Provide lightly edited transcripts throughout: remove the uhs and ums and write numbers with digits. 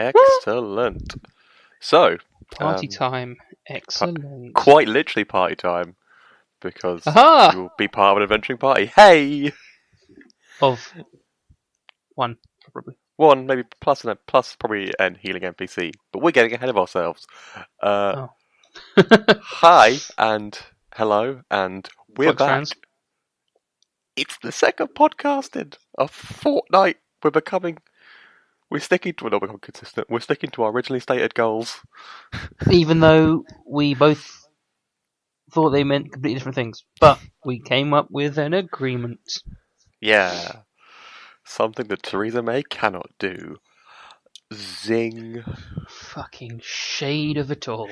Excellent. So, Party time. Excellent. quite literally party time, because Aha! you'll be part of an adventuring party. Hey! Of one, probably. One, maybe plus probably an healing NPC, but we're getting ahead of ourselves. Hi, and hello, and we're Fox back. fans. It's the second podcast in a fortnight. We're sticking to, not become consistent, we're sticking to our originally stated goals. Even though we both thought they meant completely different things. But we came up with an agreement. Yeah. Something that Theresa May cannot do. Zing. Fucking shade of it all.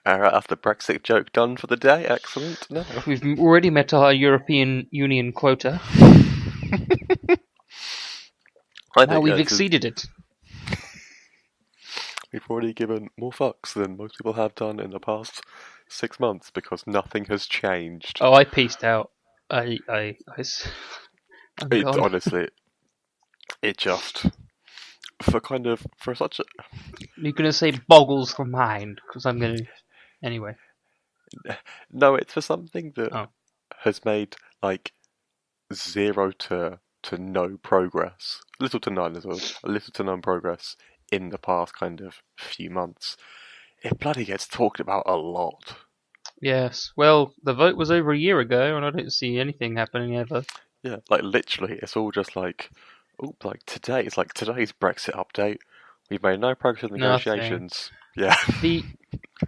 Alright, that's the Brexit joke done for the day. Excellent. No. We've already met our European Union quota. Now we've exceeded it. We've already given more fucks than most people have done in the past 6 months because nothing has changed. Oh, I pieced out. Honestly, it just for such a. You're gonna say boggles the mind because I'm gonna anyway. No, it's for something that has made like 0 to no progress, little to none as well, little to none progress in the past kind of few months. It bloody gets talked about a lot. Yes, well, the vote was over a year ago, and I don't see anything happening ever. Yeah, like literally, it's all just like, today. It's like today's Brexit update. We've made no progress in negotiations. Nothing. Yeah.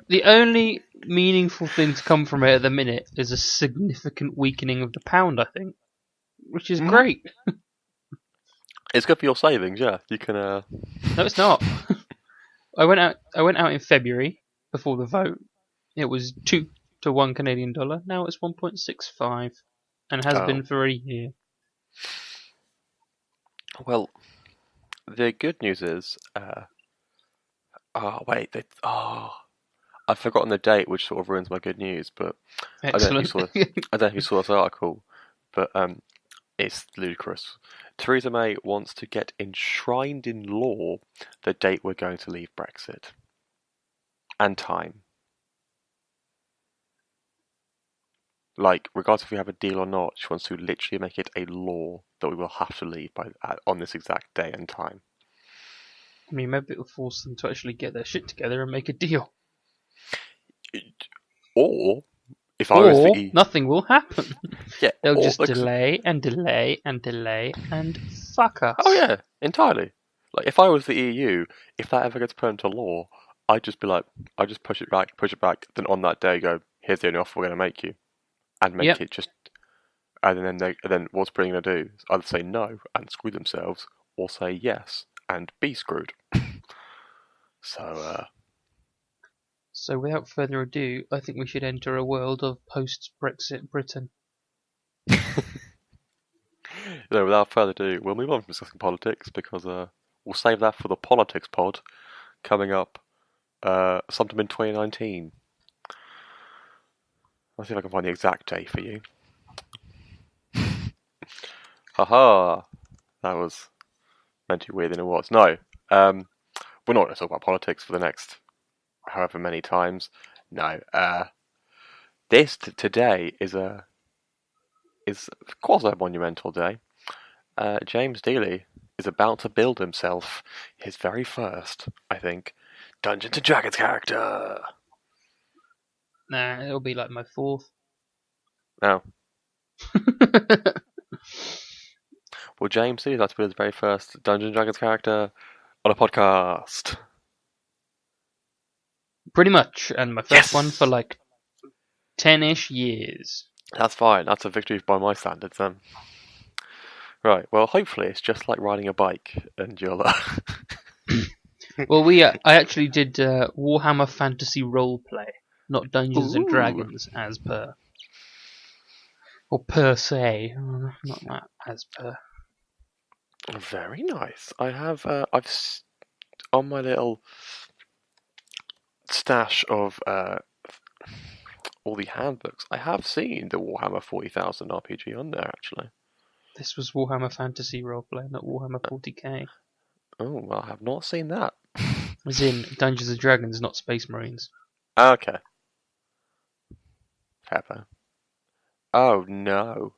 The only meaningful thing to come from it at the minute is a significant weakening of the pound, I think, which is great. It's good for your savings. Yeah, you can. No, it's not. I went out in February before the vote. It was 2 to 1 Canadian dollar. Now it's 1.65, and has been for a year. Well, the good news is, I've forgotten the date, which sort of ruins my good news. But Excellent. I don't know if you saw this article, but it's ludicrous. Theresa May wants to get enshrined in law the date we're going to leave Brexit. And time. Like, regardless if we have a deal or not, she wants to literally make it a law that we will have to leave on this exact day and time. I mean, maybe it'll force them to actually get their shit together and make a deal. Or, if I was the nothing will happen. Yeah, they'll just delay and delay and delay and fuck us. Oh yeah, entirely. Like, if I was the EU, if that ever gets put into law, I'd just be like, I'd just push it back, then on that day go, here's the only offer we're going to make you. And make it just, and then what's Britain going to do? Either say no and screw themselves, or say yes and be screwed. So without further ado, I think we should enter a world of post-Brexit Britain. Without further ado, we'll move on from discussing politics because we'll save that for the politics pod coming up sometime in 2019. I'll see if I can find the exact date for you. Haha! That was meant to be weirder than it was. No, we're not going to talk about politics for the next however many times. No, this today is quasi a monumental day. James Dealey is about to build himself his very first, I think, Dungeons & Dragons character. Nah, it'll be like my 4th. No. Well, James Dealey is about to build his very first Dungeons & Dragons character on a podcast. Pretty much, and my first one for like 10-ish years. That's fine. That's a victory by my standards then. Right. Well, hopefully it's just like riding a bike, and you'll. Well, I actually did Warhammer Fantasy roleplay, not Dungeons and Dragons as per, or per se, not that as per. Very nice. I have. I've on my little stash of all the handbooks. I have seen the Warhammer 40,000 RPG on there actually. This was Warhammer Fantasy roleplay, not Warhammer 40k. Oh, well, I have not seen that. As in Dungeons and Dragons, not Space Marines. Okay. Fair. Oh no.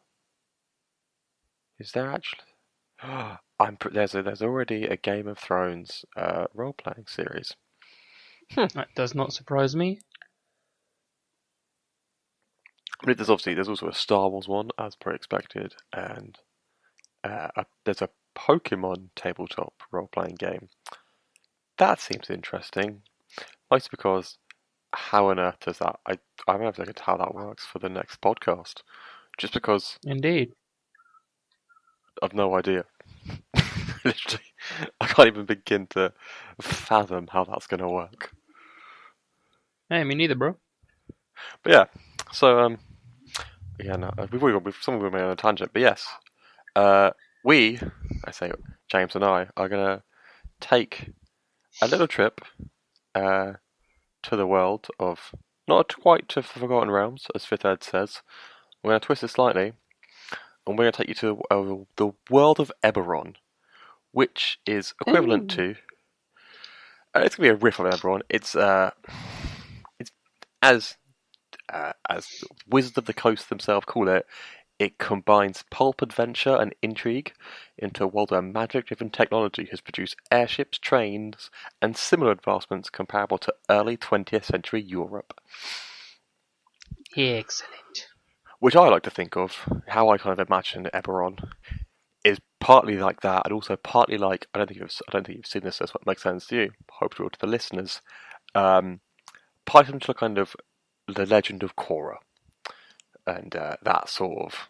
Is there actually? There's already a Game of Thrones role-playing series. That does not surprise me. But there's also a Star Wars one, as per expected, and there's a Pokemon tabletop role-playing game. That seems interesting, mostly because how on earth does that? I'm gonna have to look at how that works for the next podcast, just because Indeed. I've no idea. Literally, I can't even begin to fathom how that's going to work. Hey, me neither, bro. But yeah, so we've already got some of them on a tangent, but yes, I say James and I, are going to take a little trip to the world of not quite to Forgotten Realms, as Fifth Ed says. We're going to twist it slightly, and we're going to take you to the world of Eberron, which is equivalent to. It's going to be a riff on Eberron. It's as Wizards of the Coast themselves call it. It combines pulp adventure and intrigue into a world where magic-driven technology has produced airships, trains, and similar advancements comparable to early 20th century Europe. Excellent. Which I like to think of, how I kind of imagine Eberron, is partly like that, and also partly like I don't think you've seen this. That's what makes sense to you. Hopefully, to the listeners, partly to kind of the legend of Korra, and that sort of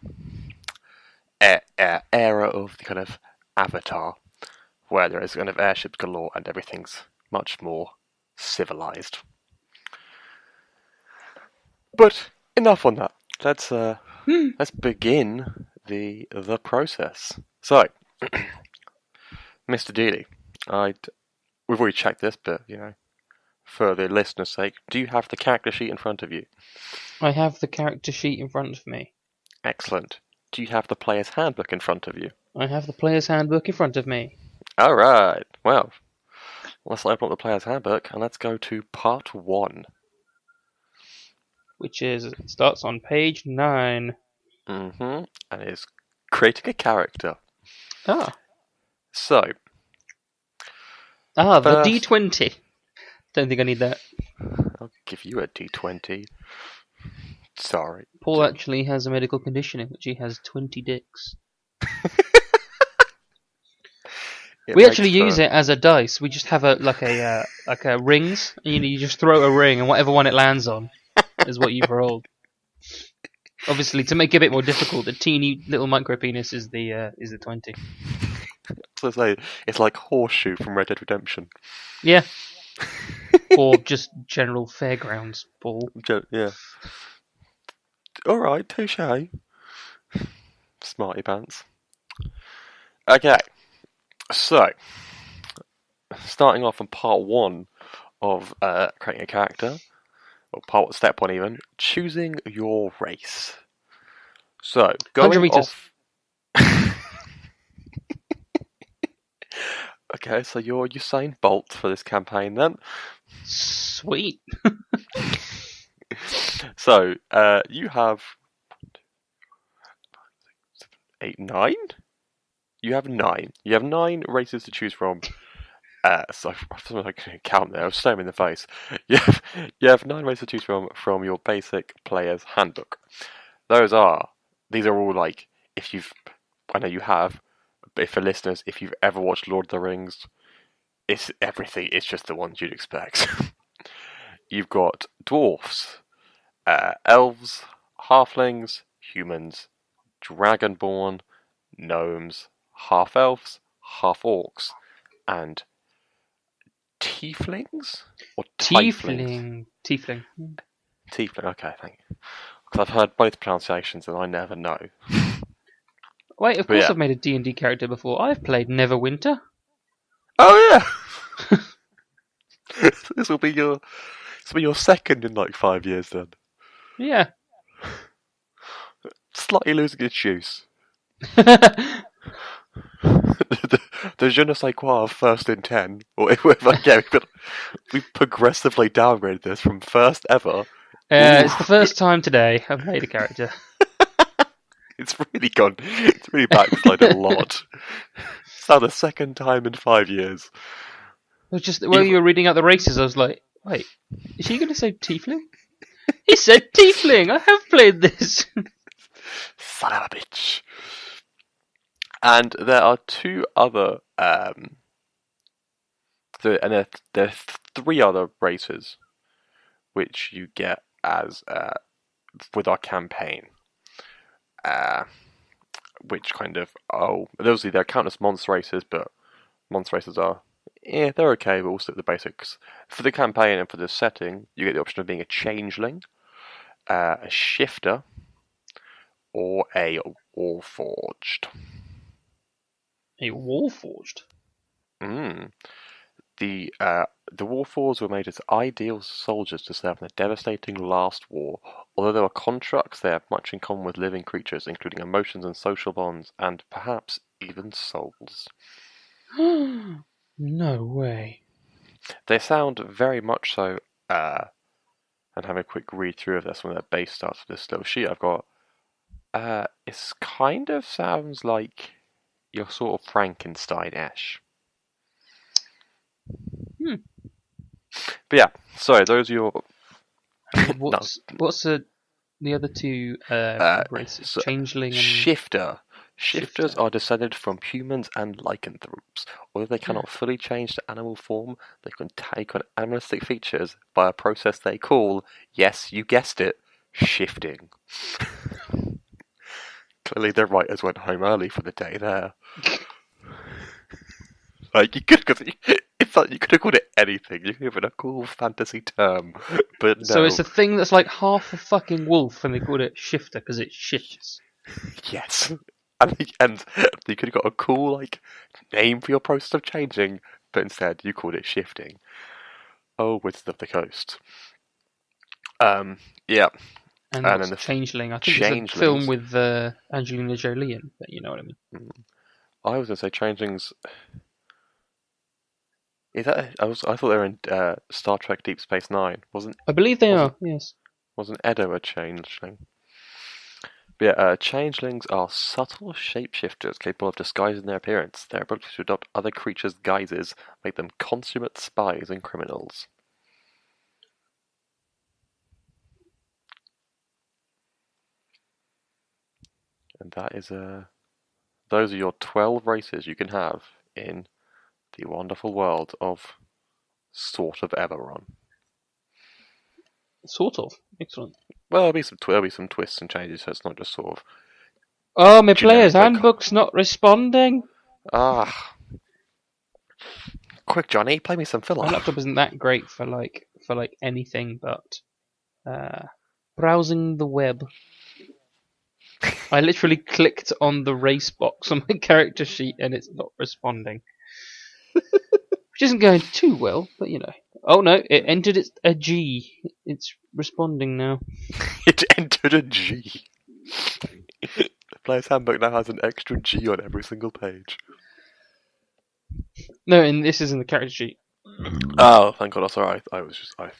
era of the kind of Avatar, where there is kind of airships galore and everything's much more civilized. But enough on that. Let's begin the process. So, Mr. Dealey, we've already checked this, but for the listener's sake, do you have the character sheet in front of you? I have the character sheet in front of me. Excellent. Do you have the player's handbook in front of you? I have the player's handbook in front of me. All right. Well, let's open up the player's handbook and let's go to part 1. Which starts on page 9. And is creating a character. Ah. So. The D20. Don't think I need that. I'll give you a D20. Sorry. Paul actually has a medical condition in which he has 20 dicks. We actually use it as a dice. We just have a rings, and you just throw a ring, and whatever one it lands on is what you've rolled. Obviously, to make it a bit more difficult, the teeny little micro penis is the 20. So it's like Horseshoe from Red Dead Redemption. Yeah. Or just general fairgrounds, Paul. Yeah. All right, touche. Smarty pants. Okay, so starting off on part 1 of creating a character, or step 1 even, choosing your race. So going 100 meters. off. Okay, so you're Usain Bolt for this campaign then. Sweet. So, you have 8, 9? You have 9. You have 9 races to choose from. So I can count there. I was staring in the face. You have 9 races to choose from your basic player's handbook. These are all like, I know you have, but for listeners, if you've ever watched Lord of the Rings, it's everything. It's just the ones you'd expect. You've got dwarfs, elves, halflings, humans, dragonborn, gnomes, half-elves, half-orcs, and tieflings? Or Tiefling. Tiefling, okay, thank you. Because I've heard both pronunciations and I never know. Wait, of course I've made a D&D character before. I've played Neverwinter. Oh yeah! This will be your second in like 5 years then. Yeah. Slightly losing its juice. the je ne sais quoi of first in 10, or yeah, we've progressively downgraded this from first ever. It's the first time today I've made a character. It's really backslided a lot. It's now the second time in 5 years. It was just while you were reading out the races, I was like, wait, is he going to say Tiefling? He said Tiefling! I have played this! Son of a bitch. And there are two other, there are three other races which you get as with our campaign. Which kind of, obviously they're countless monster races, but monster races are, they're okay, but also the basics. For the campaign and for the setting, you get the option of being a changeling, a shifter, or a warforged. A warforged? The warforged were made as ideal soldiers to serve in the devastating last war. Although they were constructs, they have much in common with living creatures, including emotions and social bonds, and perhaps even souls. No way. They sound very much so, and have a quick read through of this when their base starts with this little sheet I've got. It kind of sounds like your sort of Frankenstein-ish. But yeah, sorry, those are your... What's the other two races? So Changeling and... Shifter. Shifters are descended from humans and lycanthropes. Although they cannot fully change to animal form, they can take on animalistic features by a process they call, yes, you guessed it, shifting. Clearly the writers went home early for the day there. Like, you could have called it anything. You could have given a cool fantasy term, but no. So it's a thing that's like half a fucking wolf, and they called it shifter because it shifts. Yes, and you could have got a cool name for your process of changing, but instead you called it shifting. Oh, Wizards of the Coast. Yeah. And then the Changeling. I think it's a film with Angelina Jolie in, but you know what I mean. I was going to say Changelings. Is that? I thought they were in Star Trek Deep Space Nine. I believe they are. Yes. Wasn't Edo a changeling? But yeah, changelings are subtle shapeshifters capable of disguising their appearance. Their ability to adopt other creatures' guises make them consummate spies and criminals. And that is those are your 12 races you can have in the wonderful world of sort of Eberron. Sort of. Excellent. Well, there'll be some twists and changes, so it's not just sort of... Oh, my player's handbook's not responding! Ah. Quick, Johnny, play me some filler. My laptop isn't that great for anything but browsing the web. I literally clicked on the race box on my character sheet and it's not responding. Which isn't going too well, but you know. Oh no, it entered a G. It's responding now. It entered a G. The player's handbook now has an extra G on every single page. No, and this is in the character sheet. Oh, thank God! That's alright. I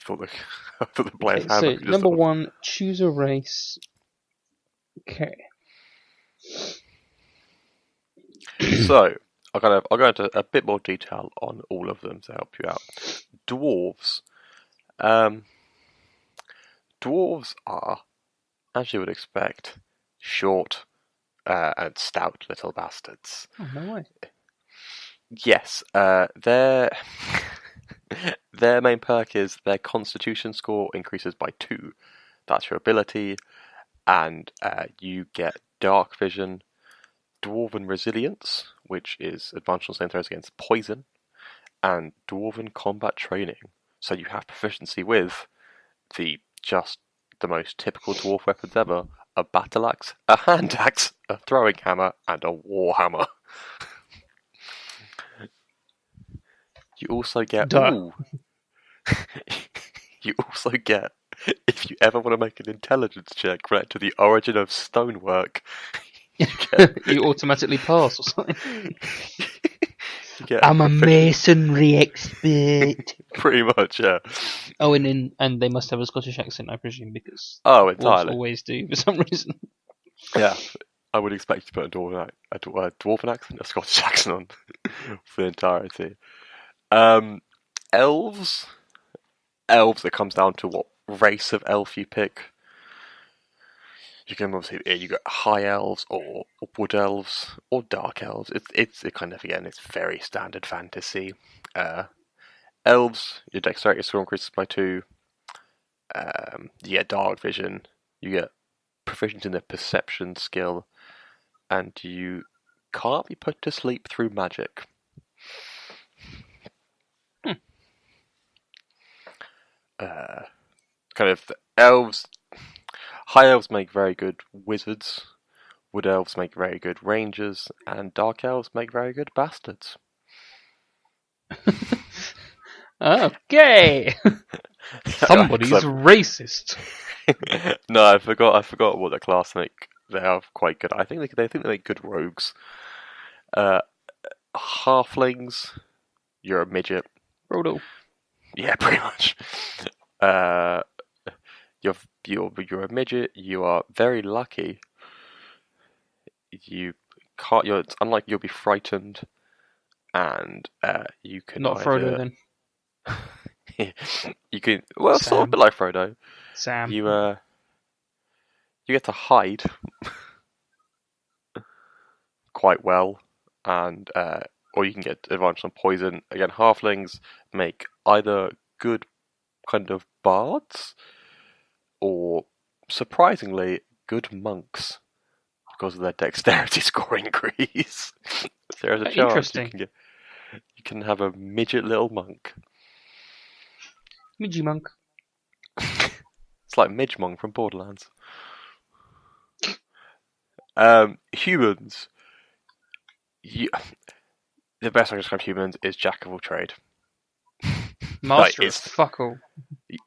thought the player's handbook. So number 1, choose a race. Okay. So I'll go into a bit more detail on all of them to help you out. Dwarves. Dwarves are, as you would expect, short and stout little bastards. Oh, no way. Yes, their main perk is their Constitution score increases by 2. That's your ability, and you get Dark Vision, Dwarven Resilience, which is advantage on saving throws against poison, and Dwarven Combat Training. So you have proficiency with the most typical dwarf weapons ever: a battle axe, a hand axe, a throwing hammer, and a war hammer. You also get... You also get, if you ever want to make an intelligence check related to the origin of stonework, you automatically pass or something. get I'm a masonry expert. Pretty much, yeah. Oh, and they must have a Scottish accent, I presume, because dwarves Entirely. always do for some reason. Yeah, I would expect you to put a dwarven accent, a Scottish accent on for the entirety. Elves. Elves, it comes down to what race of elf you pick. You can obviously you got high elves or wood elves or dark elves. It's kind of, again, it's very standard fantasy. Elves, your dexterity score increases by 2. You get dark vision. You get proficient in the perception skill, and you can't be put to sleep through magic. Kind of elves. High elves make very good wizards. Wood elves make very good rangers, and dark elves make very good bastards. Okay. Somebody's racist. No, I forgot what the class make. They are quite good. I think they make good rogues. Halflings, you're a midget. Frodo. Yeah, pretty much. You're a midget. You are very lucky. You can't. It's unlike you'll be frightened, and you can not Frodo then. You can sort of a bit like Frodo. Sam. You get to hide quite well, and or you can get advantage on poison. Again, halflings make either good kind of bards or, surprisingly, good monks because of their dexterity score increase. There's a chance you can have a midget little monk. Midgie monk. It's like Midge Monk from Borderlands. Humans. The best I can describe humans is jack of all trade. Master of fuck all.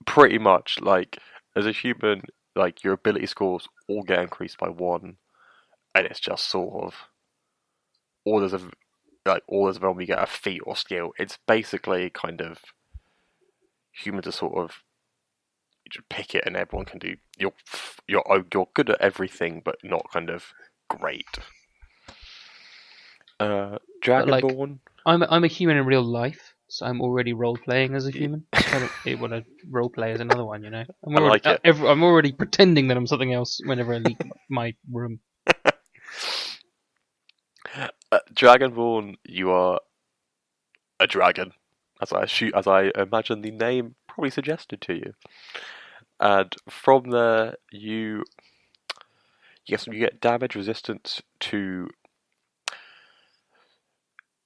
Pretty much, like, as a human, like, your ability scores all get increased by 1, and it's just sort of all there's a when we get a feat or skill. It's basically kind of humans are sort of, you just pick it and everyone can do. You're good at everything, but not kind of great. Dragonborn. I'm a human in real life, so I'm already role playing as a human. I don't really want to role play as another one, you know. I'm already pretending that I'm something else whenever I leave my room. Dragonborn, you are a dragon, as I imagine the name probably suggested to you. And from there, you get damage resistance to.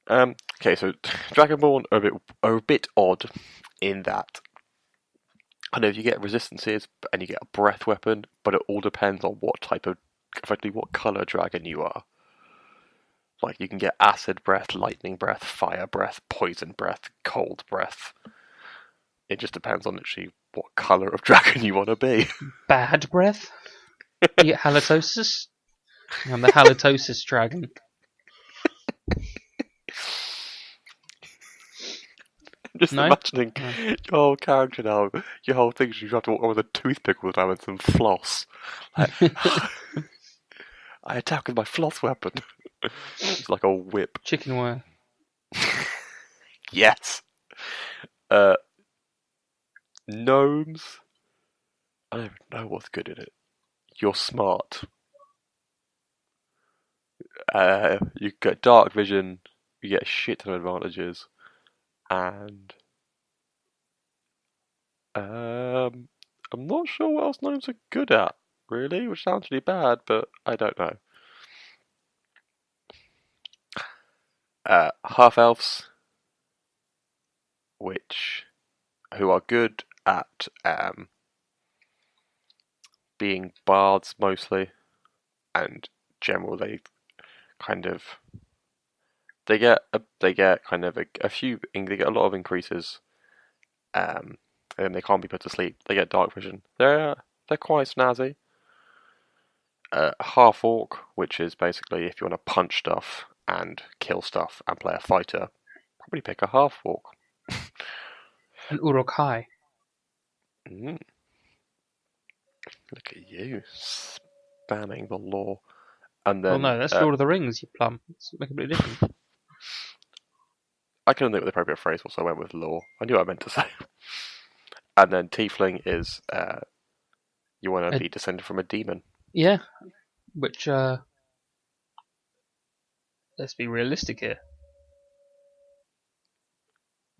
Okay, so Dragonborn are a bit odd in that. I know you get resistances and you get a breath weapon, but it all depends on effectively what color dragon you are. Like, you can get acid breath, lightning breath, fire breath, poison breath, cold breath. It just depends on literally what color of dragon you want to be. Bad breath? You get halitosis? I'm the halitosis dragon. Just imagining your whole character now, your whole thing is you have to walk around with a toothpick all the time and some floss. Like, I attack with my floss weapon. It's like a whip. Chicken wire. Yes. Gnomes. I don't even know what's good in it. You're smart. You get dark vision. You get a shit ton of advantages. And I'm not sure what else gnomes are good at, really, which sounds really bad, but I don't know. Half elves, who are good at being bards mostly, and generally they get a lot of increases, and then they can't be put to sleep. They get dark vision. They're quite snazzy. Half orc, which is basically if you want to punch stuff and kill stuff and play a fighter, probably pick a half walk. An Urukai. Mm. Look at you, spamming the lore. And then, Well, no, that's Lord of the Rings, you plum. It's make a bit different. I couldn't think of the appropriate phrase, so I went with lore. I knew what I meant to say. And then tiefling is, you want to be descended from a demon. Yeah, which, let's be realistic here.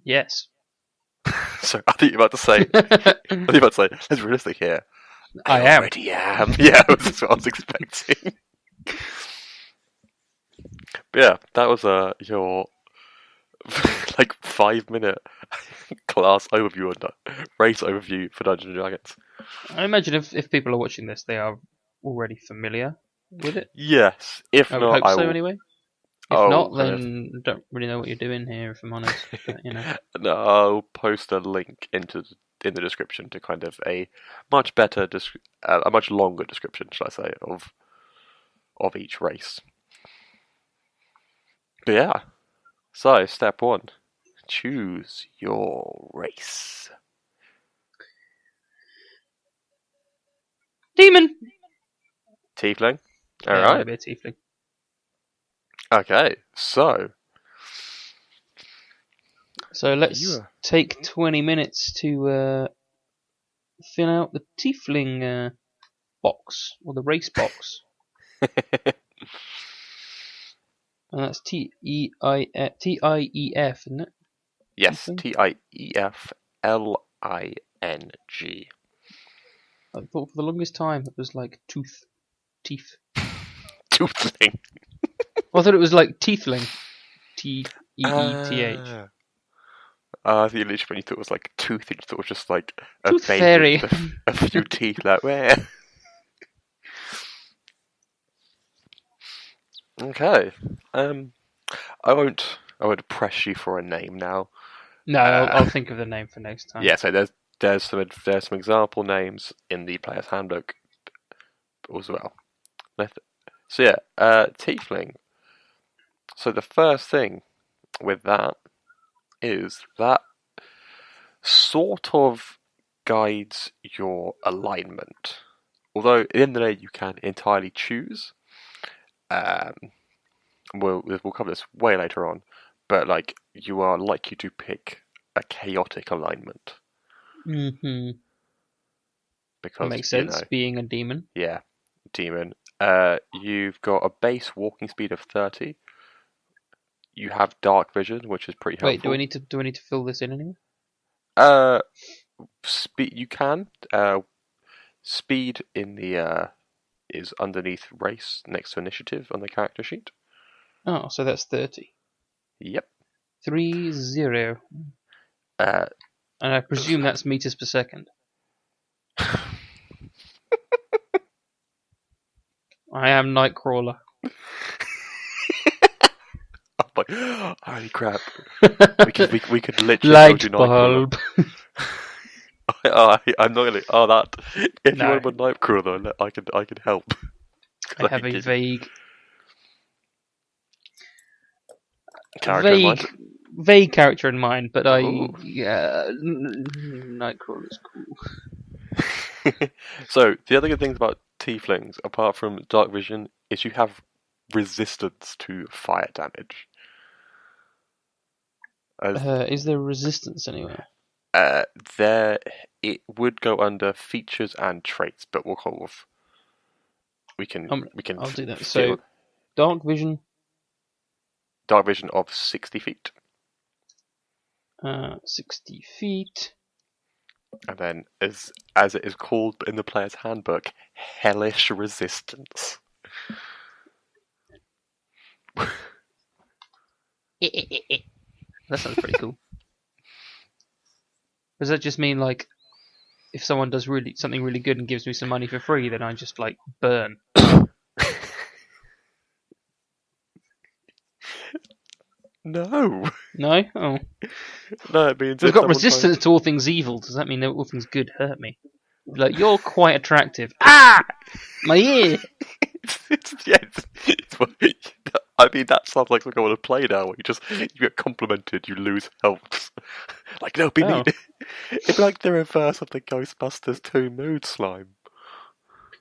Yes. So I think you're about to say, let's be realistic here. I am. Already am. Yeah, that's what I was expecting. But yeah, that was your 5-minute class overview and race overview for Dungeons and Dragons. I imagine if people are watching this, they are already familiar with it. Yes, if I not, would hope I so will. anyway. If not, then don't really know what you're doing here, if I'm honest. But, you know. No, I'll post a link in the description to kind of a much better, a much longer description, shall I say, of each race. But yeah, so step 1, choose your race. Demon! Tiefling. Yeah, Alright. maybe a tiefling. Okay, so let's take 20 minutes to fill out the tiefling box, or the race box. And that's Tief, isn't it? Yes, Tiefling? Tiefling. I thought for the longest time it was like teeth. Tootling. I thought it was like teethling. Teeth. I think literally when you thought it was like tooth, you thought it was just like a Tooth baby fairy. with a few teeth, like where? Okay. I won't press you for a name now. No, I'll think of the name for next time. Yeah, so there's some example names in the player's handbook as well. So yeah, tiefling. So the first thing with that is that sort of guides your alignment. Although at the end of the day you can entirely choose. We'll cover this way later on, but like you are likely to pick a chaotic alignment. Mm-hmm. Because that makes sense, being a demon. Yeah, demon. You've got a base walking speed of 30. You have dark vision, which is pretty helpful. Wait, do we need to fill this in anyway? Speed. You can. Speed in the is underneath race next to initiative on the character sheet. Oh, so that's 30. Yep. 30. And I presume that's meters per second. I am Nightcrawler. Holy crap! We could literally light bulb. I'm not gonna. Oh, that. If No. you want a Nightcrawler, though, I could help. I have a vague character in mind, but Nightcrawler's cool. So the other good things about tieflings, apart from dark vision, is you have resistance to fire damage. Is there resistance anywhere? There, it would go under features and traits, but we'll call off. We can. I'll do that. So, dark vision. Dark vision of 60 feet. 60 feet. And then, as it is called in the player's handbook, hellish resistance. That sounds pretty cool. Does that just mean like, if someone does something really good and gives me some money for free, then I just like burn? No. No? Oh. No, it means We've got resistance to all things evil. Does that mean that all things good hurt me? Like, you're quite attractive. Ah! My ear! I mean, that sounds like something I want to play now, where you get complimented, you lose health. Like, no, be Oh. neat. It'd be like the reverse of the Ghostbusters 2 mood slime.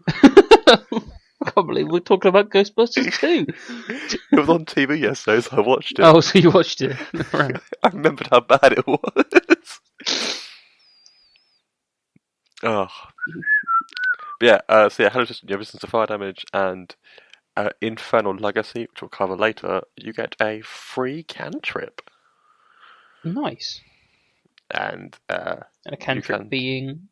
I can't believe we're talking about Ghostbusters 2. It was on TV yesterday, so I watched it. Oh, so you watched it. Right. I remembered how bad it was. Oh. But yeah, Hello System, you have Resistance to Fire Damage, and Infernal Legacy, which we'll cover later, you get a free cantrip. Nice. And a cantrip being?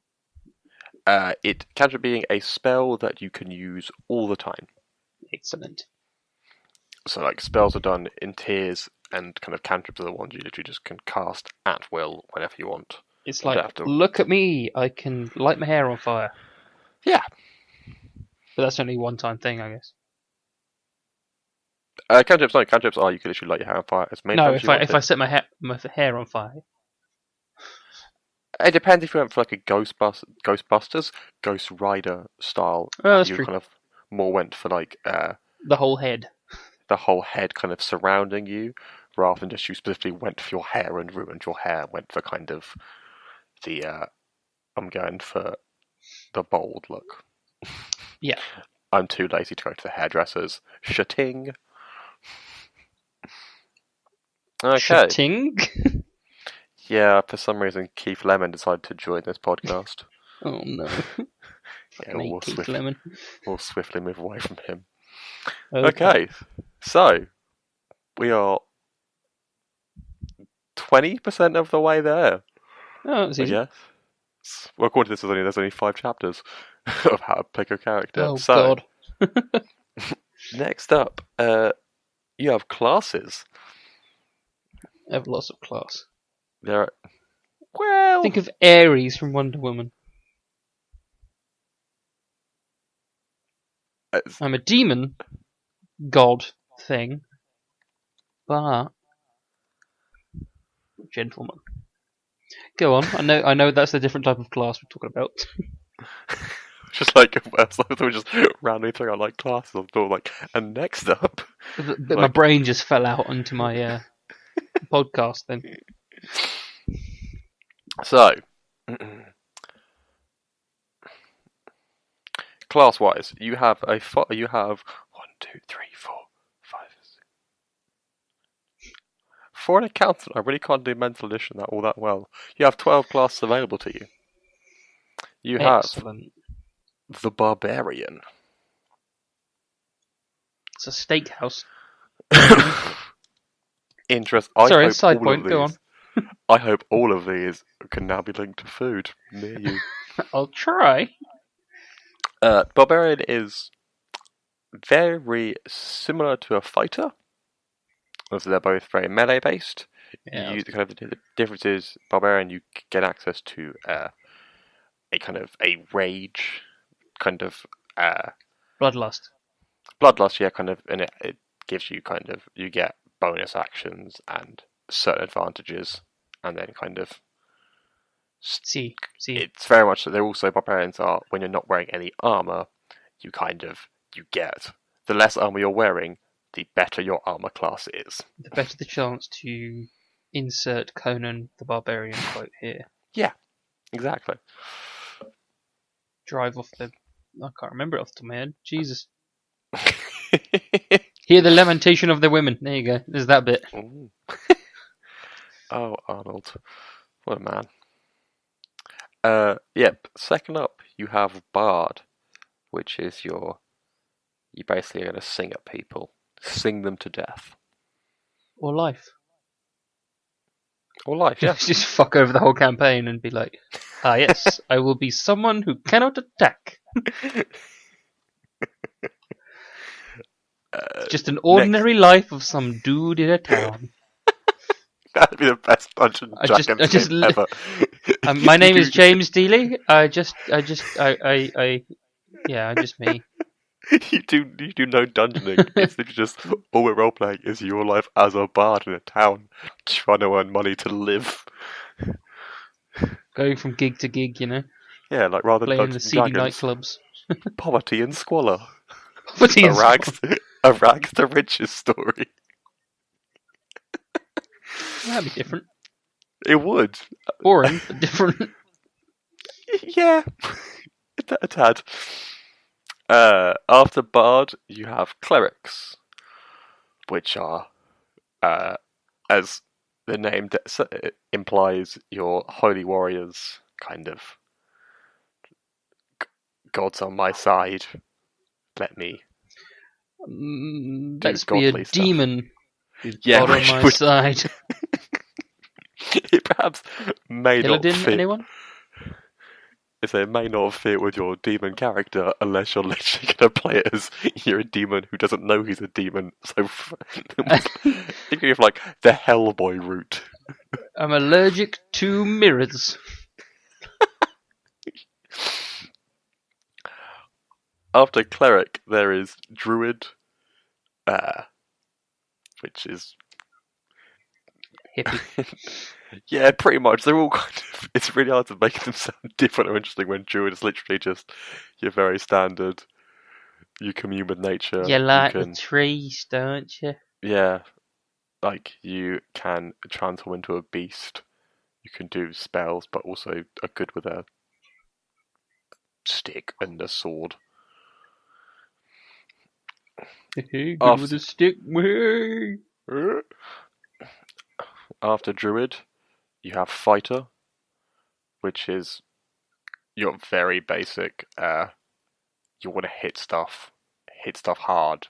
Cantrip being a spell that you can use all the time. Excellent. So, like, spells are done in tiers, and kind of cantrips are the ones you literally just can cast at will whenever you want. It's like, look at me, I can light my hair on fire. Yeah. But that's only a one-time thing, I guess. Cantrips are you can literally light your hair on fire as many times as you want. If I set my hair on fire. It depends if you went for like a Ghostbusters, Ghost Rider style. Oh, that's you true. kind of more went for like the whole head. The whole head kind of surrounding you, rather than just you specifically went for your hair and ruined your hair. Went for kind of the I'm going for the bold look. Yeah. I'm too lazy to go to the hairdressers. Shating. Okay. Shating? Yeah, for some reason Keith Lemon decided to join this podcast. Oh no. Yeah, we'll swiftly move away from him. Okay, so we are 20% of the way there. Oh, that's easy. Yes. Well, according to this, there's only 5 chapters of how to pick a character. Oh, God. Next up, you have classes. I have lots of class. Think of Ares from Wonder Woman. I'm a demon god thing, but gentleman. Go on. I know that's a different type of class we're talking about. Just like we're just randomly throwing out like classes. I thought like, and next up, but my brain just fell out onto my podcast then. So, class-wise, you have 1, 2, 3, 4, 5, 6. For an accountant, I really can't do mental addition all that well. You have 12 classes available to you. You Excellent. have the Barbarian. It's a steakhouse. Sorry, side point. Go on. I hope all of these can now be linked to food near you. I'll try. Barbarian is very similar to a fighter. So they're both very melee based. Yeah. The difference is Barbarian, you get access to a kind of a rage, kind of Bloodlust. Yeah, kind of, and it gives you you get bonus actions and certain advantages, and then kind of see. It's very much that they're also Barbarians are when you're not wearing any armor, you get the less armor you're wearing, the better your armor class is. The better the chance to insert Conan the Barbarian quote here. Yeah, exactly. Drive off the... I can't remember it off the top of my head. Jesus. Hear the lamentation of the women. There you go. There's that bit. Oh, Arnold. What a man. Yep. Second up, you have Bard, which is you basically are going to sing at people. Sing them to death. Or life. Or life, yeah. Just fuck over the whole campaign and be like, yes, I will be someone who cannot attack. Just an ordinary life of some dude in a town. That'd be the best Dungeon Dragon ever. My name is James Dealey. I'm just me. You do no dungeoning. It's literally just all we're role playing is your life as a bard in a town, trying to earn money to live. Going from gig to gig, you know. Yeah, like rather than playing the seedy nightclubs. Poverty and squalor. Poverty and rags. a rags to riches story. That'd be different. It would. Boring, but different. Yeah, a tad. After Bard, you have Clerics, which are, as the name implies, your holy warriors, kind of. God's on my side. Let me. Let's be a stuff. demon. Yeah, God on my side. It perhaps may not fit. Anyone? It may not fit with your demon character unless you're literally going to play it as you're a demon who doesn't know he's a demon. So think of like the Hellboy route. I'm allergic to mirrors. After Cleric, there is Druid, which is hippie. Yeah, pretty much. They're all kind of. It's really hard to make them sound different or interesting when Druid is literally just your very standard. You commune with nature. You like the trees, don't you? Yeah, like you can transform into a beast. You can do spells, but also are good with a stick and a sword. Good with a stick. After Druid, you have Fighter, which is your very basic. You want to hit stuff hard,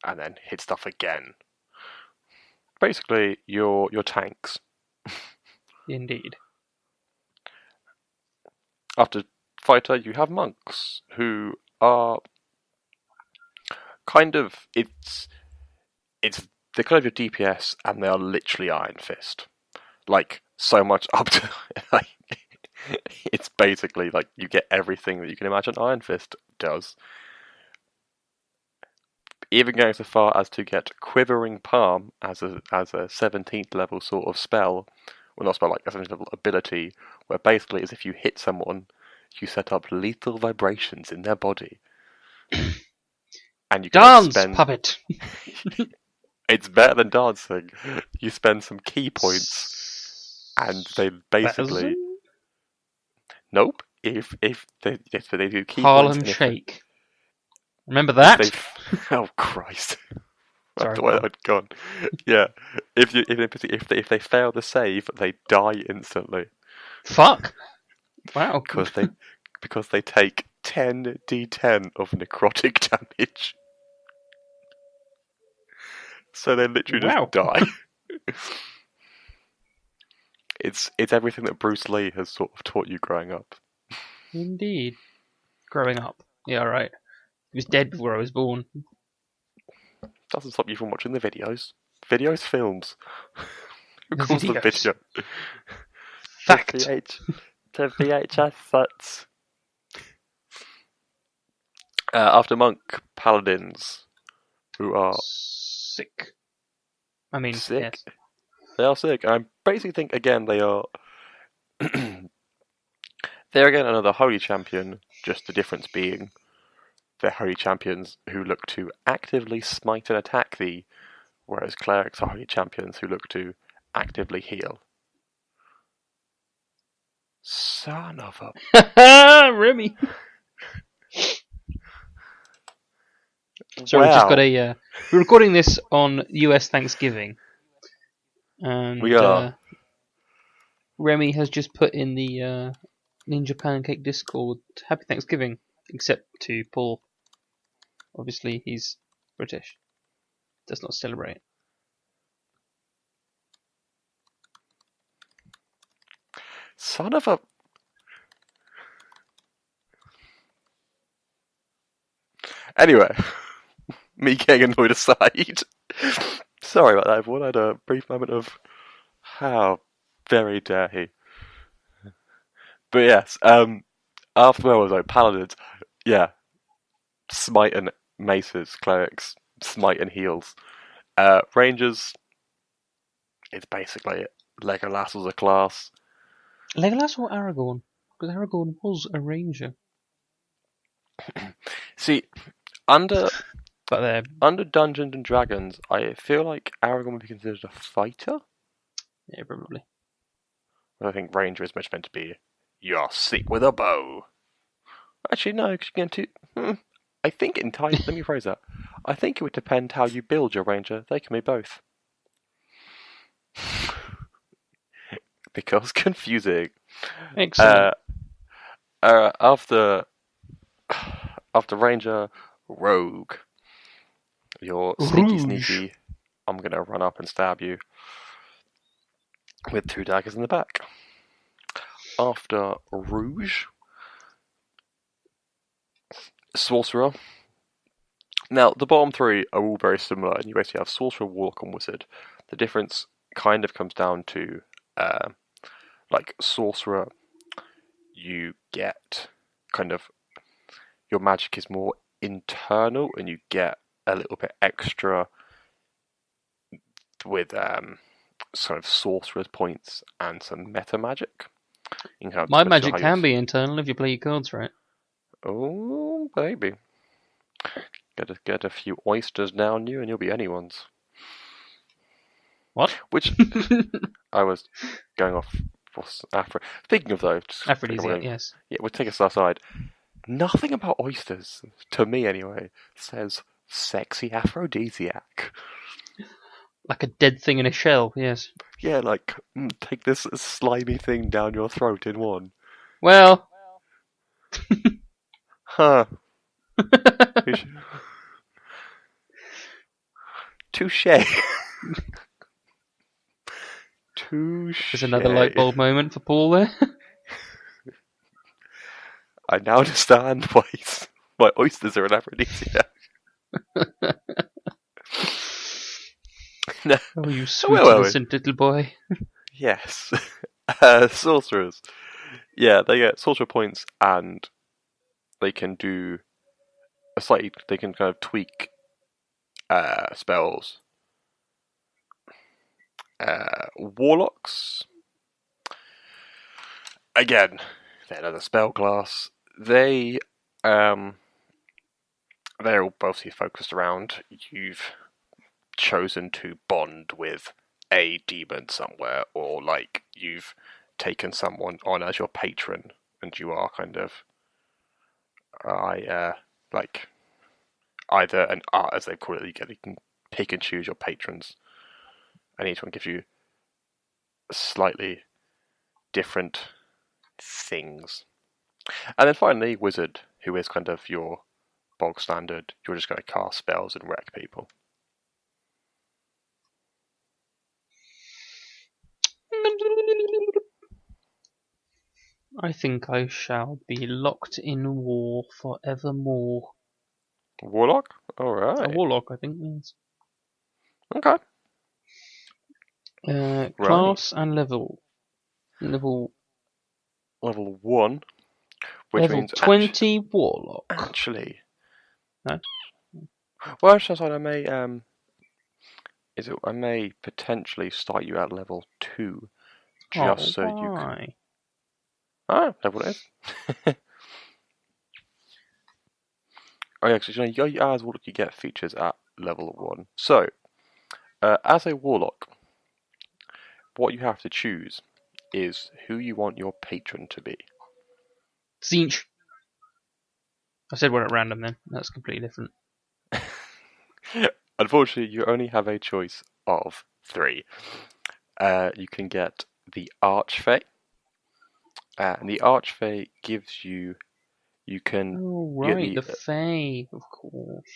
and then hit stuff again. Basically, your tanks. Indeed. After Fighter, you have Monks, who are kind of it's they're kind of your DPS, and they are literally Iron Fist. Like so much up to like it's basically like you get everything that you can imagine Iron Fist does. Even going so far as to get Quivering Palm as a 17th level sort of spell, well not spell, like a 17th level ability, where basically is if you hit someone, you set up lethal vibrations in their body. And you can dance puppet. It's better than dancing. You spend some key points, and they basically. Nope. If they do key Harlem points. Shake. Remember that? Oh Christ! Sorry, the way that had gone. Yeah. If they fail the save, they die instantly. Fuck. Wow. Because they take 10d10 of necrotic damage. So they literally just die. It's everything that Bruce Lee has sort of taught you growing up. Indeed. Growing up. Yeah, right. He was dead before I was born. Doesn't stop you from watching the videos. Videos, films. Who The calls the videos. video? Fact. To VHS sets. After Monk, Paladins, who are sick. I mean, sick. Yes. They are sick. I basically think again they are. They're again another holy champion. Just the difference being, they're holy champions who look to actively smite and attack thee, whereas clerics are holy champions who look to actively heal. Son of a Remy. So we've just got a. We're recording this on US Thanksgiving, and we are. Remy has just put in the Ninja Pancake Discord Happy Thanksgiving, except to Paul. Obviously, he's British. Does not celebrate. Son of a. Anyway, me getting annoyed aside. Sorry about that, everyone. I had a brief moment of how very dare he. But yes, after where was I? Paladins, yeah. Smite and maces, clerics, smite and heals. Rangers, it's basically Legolas was a class. Legolas or Aragorn? Because Aragorn was a ranger. See, under But they're... Under Dungeons and Dragons, I feel like Aragorn would be considered a fighter. Yeah, probably. I think Ranger is much meant to be, you're sick with a bow. Actually, no, because you can get I think entirely. Let me phrase that. I think it would depend how you build your Ranger. They can be both. Because confusing. Excellent. After Ranger, Rogue. You're sneaky. I'm gonna run up and stab you with 2 daggers in the back. After Rouge, Sorcerer. Now, the bottom 3 are all very similar, and you basically have Sorcerer, Warlock, and Wizard. The difference kind of comes down to, like, Sorcerer, you get kind of, your magic is more internal, and you get a little bit extra with sort of Sorcerer's points and some meta magic. My magic can be internal if you play your cards right. Oh, baby. Get a few oysters down you and you'll be anyone's. What? Which, I was going off Speaking of those... Aphrodisiac, yes. Yeah, we'll take us aside. Nothing about oysters, to me anyway, says sexy aphrodisiac. Like a dead thing in a shell, yes. Yeah, like, take this slimy thing down your throat in one. Well... Huh. Touche. Touche. There's another light bulb moment for Paul there. I now understand why oysters are an aphrodisiac. No. Oh, you sweet innocent little boy. Yes. Sorcerers. Yeah, they get sorcerer points and they can do they can kind of tweak spells. Warlocks, again, they're another spell class. They're all mostly focused around you've chosen to bond with a demon somewhere, or like you've taken someone on as your patron, and you are kind of like either an art, as they call it. You can pick and choose your patrons, and each one gives you slightly different things. And then finally, wizard, who is kind of your bog standard. You're just going to cast spells and wreck people. I think I shall be locked in war forevermore. Warlock? Alright. A warlock, I think, yes. Okay. Class and level. Level 1. Which level means 20 warlock. Actually. No? Well, I may I may potentially start you at level 2. Just so you can... Ah, level is. Oh yeah, because you as warlock you get features at level 1. So, as a warlock, what you have to choose is who you want your patron to be. Tzeentch. I said one at random then. That's completely different. Unfortunately, you only have a choice of 3. You can get the Archfey. And the Archfey gives you... You can... Oh, right, the Fey, of course.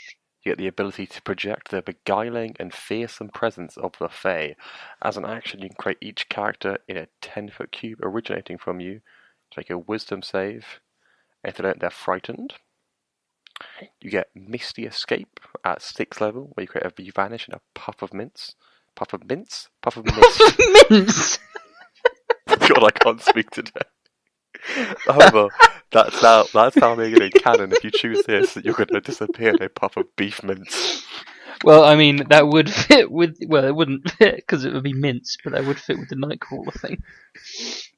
You get the ability to project the beguiling and fearsome presence of the Fey. As an action, you can create each character in a 10-foot cube originating from you to make a wisdom save. If they don't, they're frightened. You get Misty Escape at 6th level, where you vanish in a puff of mints. Puff of mints? Puff of mist. Mints! God, I can't speak today. However, that's how making it canon. If you choose this, you're going to disappear in a puff of beef mince. Well, I mean, that would fit with... Well, it wouldn't fit, because it would be mince, but that would fit with the Nightcrawler thing.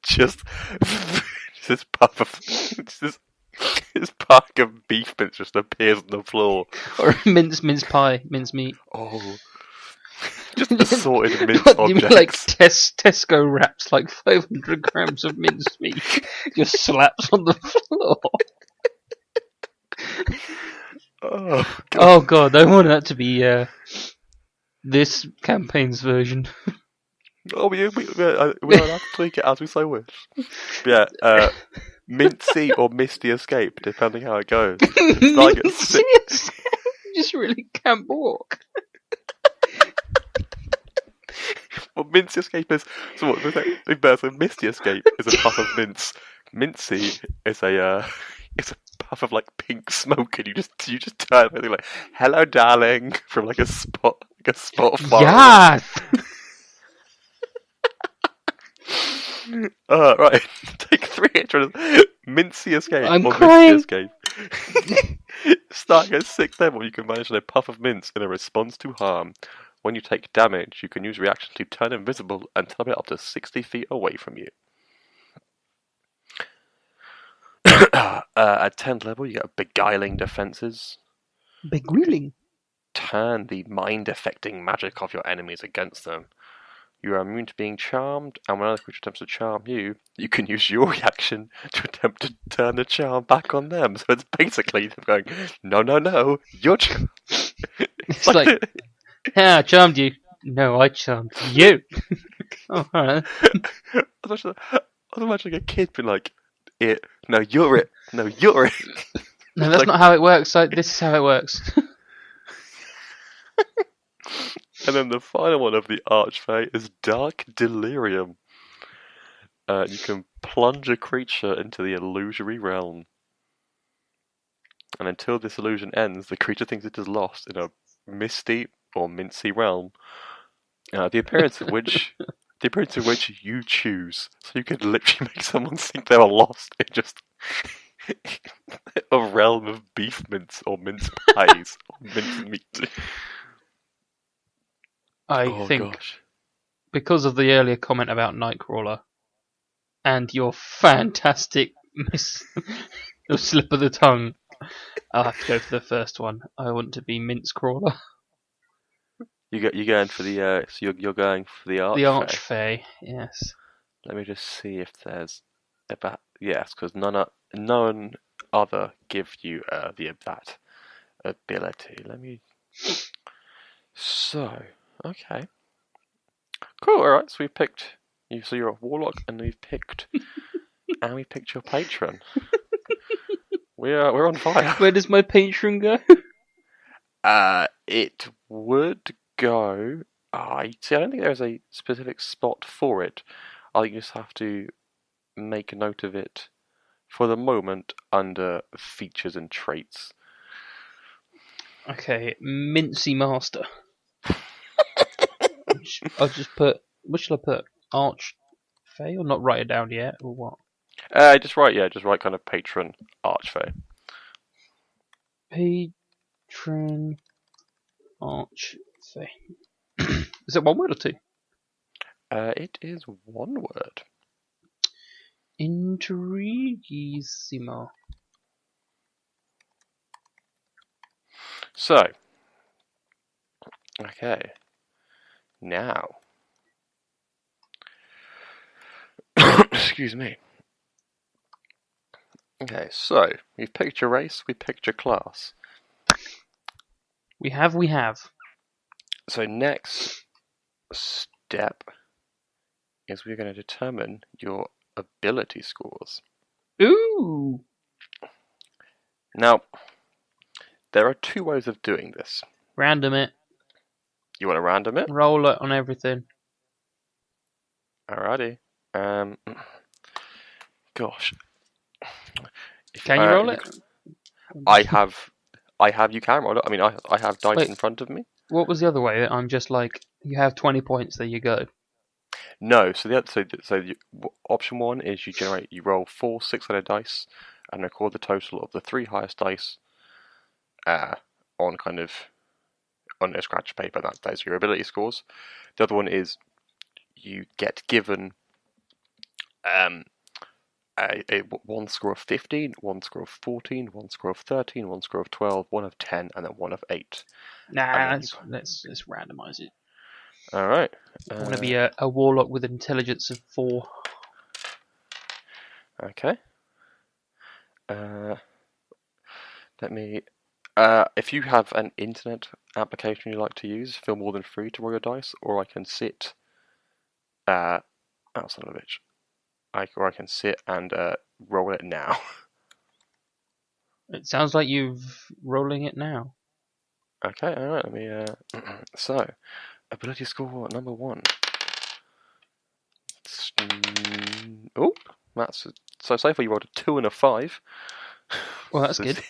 Just puff of... Just This pack of beef mince just appears on the floor. Or mince pie, mince meat. Oh. Just assorted mince What, objects. you mean like Tesco wraps like 500 grams of minced meat just slaps on the floor? Oh god, I want that to be this campaign's version. Oh, we are allowed to tweak it as we so wish. But yeah, Mincy or Misty Escape, depending how it goes. Mincy Escape? You just really can't walk. Well, Mincy Escape is... So what, so Misty Escape is a puff of mince. Mincy is a puff of like pink smoke, and you just turn and you're like, "Hello, darling," from like a spot of fire. Yes. Right, take 3 entries. Mincy Escape I'm or crying. Misty Escape. Starting at 6th level, you can manage a puff of mince in a response to harm. When you take damage, you can use reaction to turn invisible and teleport up to 60 feet away from you. At 10th level, you get Beguiling Defenses. Beguiling? Turn the mind-affecting magic of your enemies against them. You are immune to being charmed, and when another creature attempts to charm you, you can use your reaction to attempt to turn the charm back on them. So it's basically them going, no, you're charmed. It's like, yeah, I charmed you. No, I charmed you. Oh, alright. I was imagining a kid being like, no, you're it. No, you're it. No, that's not how it works. This is how it works. And then the final one of the Archfey is Dark Delirium. You can plunge a creature into the illusory realm. And until this illusion ends, the creature thinks it is lost in a misty or mincy realm. The appearance of which you choose. So you could literally make someone think they were lost in just a realm of beef mince or mince pies or mince meat. I think because of the earlier comment about Nightcrawler and your fantastic your slip of the tongue, I'll have to go for the first one. I want to be Mincecrawler. You're going for the so you're going for the Archfey. The Archfey, yes. Let me just see if there's about yes, because none other give you that ability. Let me. So okay, cool. All right, so we picked you. So you're a warlock, and we picked your patron. We're on fire. Where does my patron go? It would go. I don't think there's a specific spot for it. I think you just have to make a note of it for the moment under features and traits. Okay, Mincy Master. I'll just put. What shall I put? Archfey, or not write it down yet, or what? Just write kind of patron Archfey. Patron Archfey. Is it one word or two? It is one word. Intriguissimo. So, okay, now, excuse me. Okay, so we've picked your race, we picked your class. We have. So next step is we're going to determine your ability scores. Ooh! Now, there are 2 ways of doing this. Random it. You want to random it? Roll it on everything. Alrighty. Gosh. Can you roll it? I have. You can roll it. I mean, I have dice in front of me. What was the other way? I'm just like, you have 20 points. There you go. No. So option 1 is you roll 4 6-sided dice and record the total of the 3 highest dice on a scratch paper. That's your ability scores. The other one is you get given one score of 15, one score of 14, one score of 13, one score of 12, one of 10, and then one of 8. Nah, let's randomise it. All right. I want to be a warlock with an intelligence of 4. Okay. Let me. If you have an internet application you like to use, feel more than free to roll your dice, or I can sit. Oh, son of a bitch. Or I can sit and roll it now. It sounds like you've rolling it now. Okay, alright, let me. So, ability score number 1. Oh, that's. So far you rolled a 2 and a 5. Well, that's good.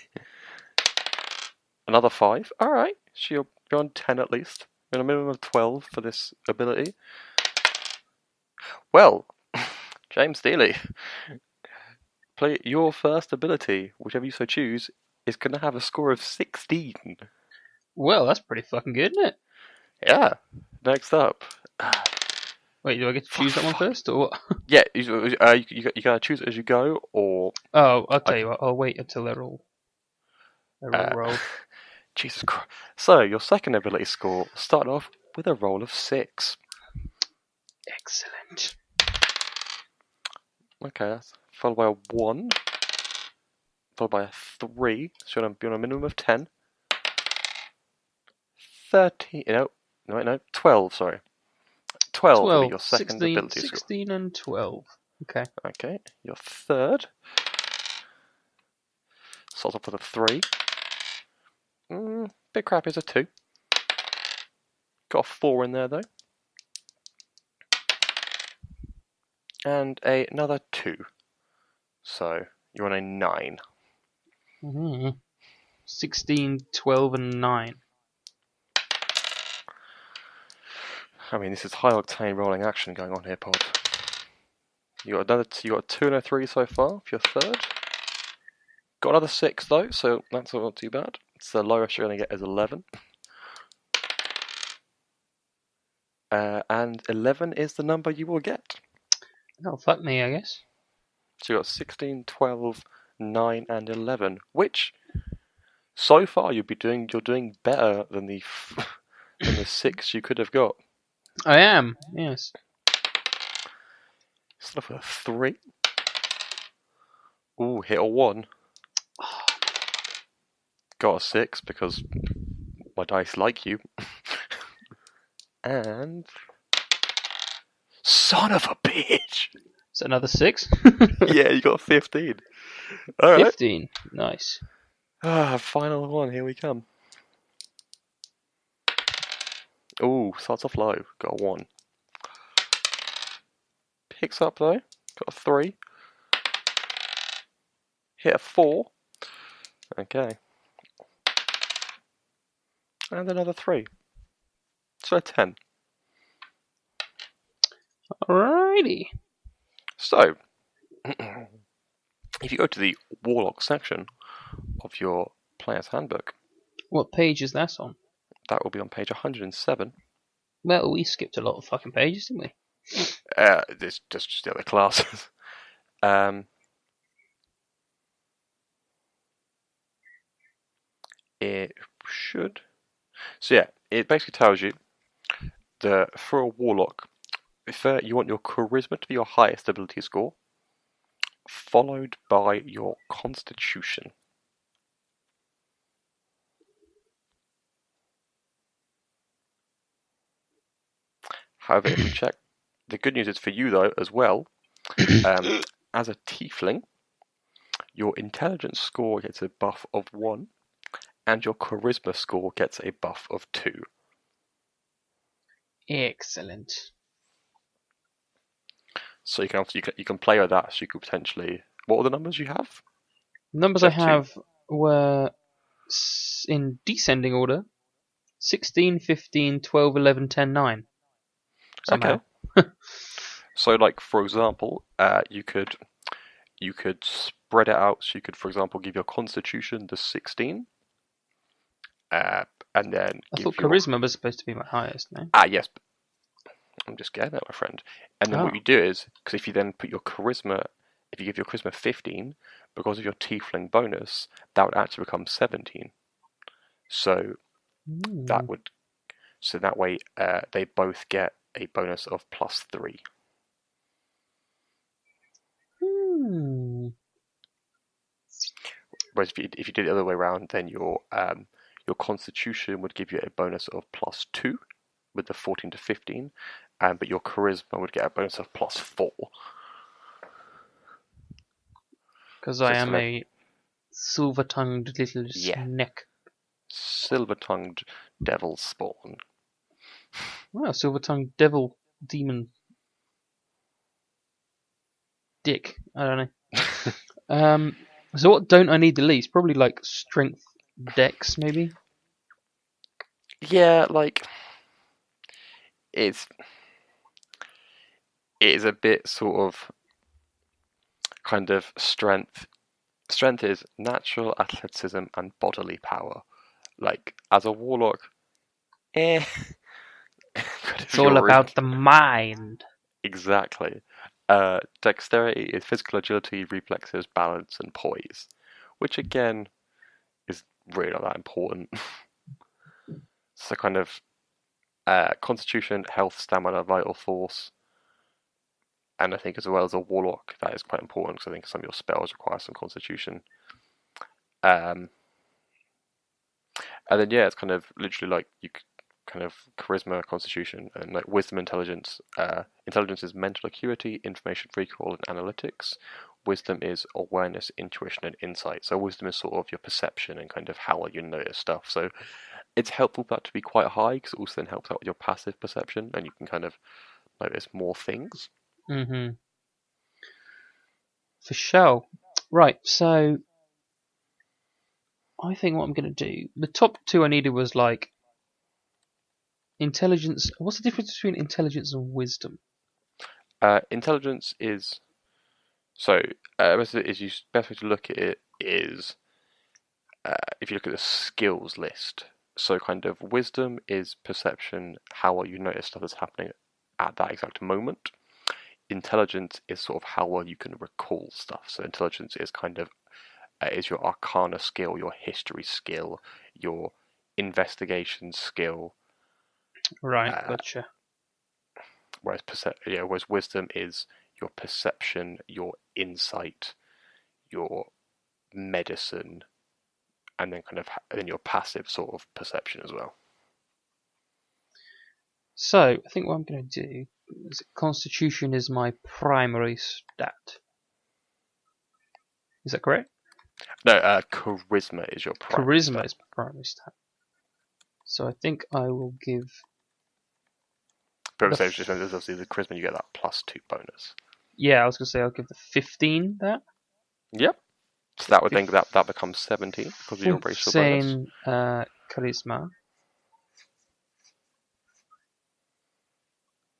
Another 5. Alright, so you're on 10 at least. You're on a minimum of 12 for this ability. Well, James Steely, play your first ability, whichever you so choose, is going to have a score of 16. Well, that's pretty fucking good, isn't it? Yeah. Next up. Wait, do I get to choose that one first, or what? Yeah, you gotta choose it as you go, or... Oh, I'll tell you what, I'll wait until they're all rolled. Jesus Christ. So, your second ability score started off with a roll of 6. Excellent. Okay, that's followed by a 1, followed by a 3, so you're on a minimum of 10. 13, no, 12, sorry. 12 will be your second 16, ability 16 score. and 12. Okay. Okay, your third starts off with a 3. Bit crap is a 2. Got a 4 in there though. And another 2. So, you're on a 9. 16, 12 and 9. I mean, this is high octane rolling action going on here, Pod. You got a 2 and a 3 so far for your third. Got another 6 though, so that's not too bad. It's the lowest you're going to get is 11. And 11 is the number you will get. Oh, fuck me, I guess. So you got 16, 12, 9, and 11, which so far you're doing better than the 6 you could have got. I am, yes. Start off with a 3. Ooh, hit a 1. Got a 6 because my dice like you. And son of a bitch! Is that another 6? Yeah, you got 15. All right. 15. Nice. Final one. Here we come. Ooh, starts off low. Got a 1. Picks up though. Got a 3. Hit a 4. Okay. And another 3. So a 10. Alrighty. So, if you go to the Warlock section of your player's handbook, what page is that on? that will be on page 107. Well, we skipped a lot of fucking pages, didn't we? It's just the other classes. It should. So yeah, it basically tells you that for a Warlock, if you want your Charisma to be your highest ability score, followed by your Constitution. However, if you check, the good news is for you though as well. As a Tiefling, your Intelligence score gets a buff of 1, and your Charisma score gets a buff of 2. Excellent. So you can play with that. So you could potentially. What were the numbers you have? Numbers I have were in descending order: 16, 15, 12, 11, 10, 9. Somehow. Okay. So, like for example, you could spread it out. So you could, for example, give your Constitution the 16, and then. I thought Charisma was supposed to be my highest. No. Yes. I'm just getting that, my friend. And then what you do is, because if you then put your Charisma, if you give your charisma 15, because of your tiefling bonus, that would actually become 17. So that way they both get a bonus of +3. Whereas if you did it the other way around, then your Constitution would give you a bonus of +2 with the 14 to 15, but your Charisma would get a bonus of +4. Because I am a silver-tongued little snake. Silver-tongued devil spawn. Wow, silver-tongued devil demon dick. I don't know. So what don't I need the least? Probably like strength, dex, maybe. Yeah, like it is a bit sort of kind of strength. Strength is natural athleticism and bodily power. Like as a warlock, It's all about the mind. Exactly. Dexterity is physical agility, reflexes, balance, and poise, which again is really not that important. So kind of constitution, health, stamina, vital force, and I think as well as a warlock, that is quite important because I think some of your spells require some constitution. And then it's kind of literally like you kind of charisma, constitution, and like wisdom, intelligence. Intelligence is mental acuity, information recall, and analytics. Wisdom is awareness, intuition, and insight. So wisdom is sort of your perception and kind of how well you notice stuff. So it's helpful for that to be quite high because it also then helps out with your passive perception and you can kind of notice more things. Mm-hmm. For sure. Right, so I think what I'm going to do, the top two I needed was like intelligence. What's the difference between intelligence and wisdom? Intelligence is best way to look at it is if you look at the skills list. So kind of wisdom is perception, how well you notice stuff that's happening at that exact moment. Intelligence is sort of how well you can recall stuff. So intelligence is kind of is your arcana skill, your history skill, your investigation skill. Right, gotcha. Whereas wisdom is your perception, your insight, your medicine, and then your passive sort of perception as well. So I think what I'm going to do is Constitution is my primary stat. Is that correct? No, charisma is your primary Charisma is primary stat. So I think I will give. But obviously the charisma you get that +2 bonus. Yeah, I was going to say I'll give the 15 that. Yep. So that would then that becomes 17 because of your racial bonus. Charisma.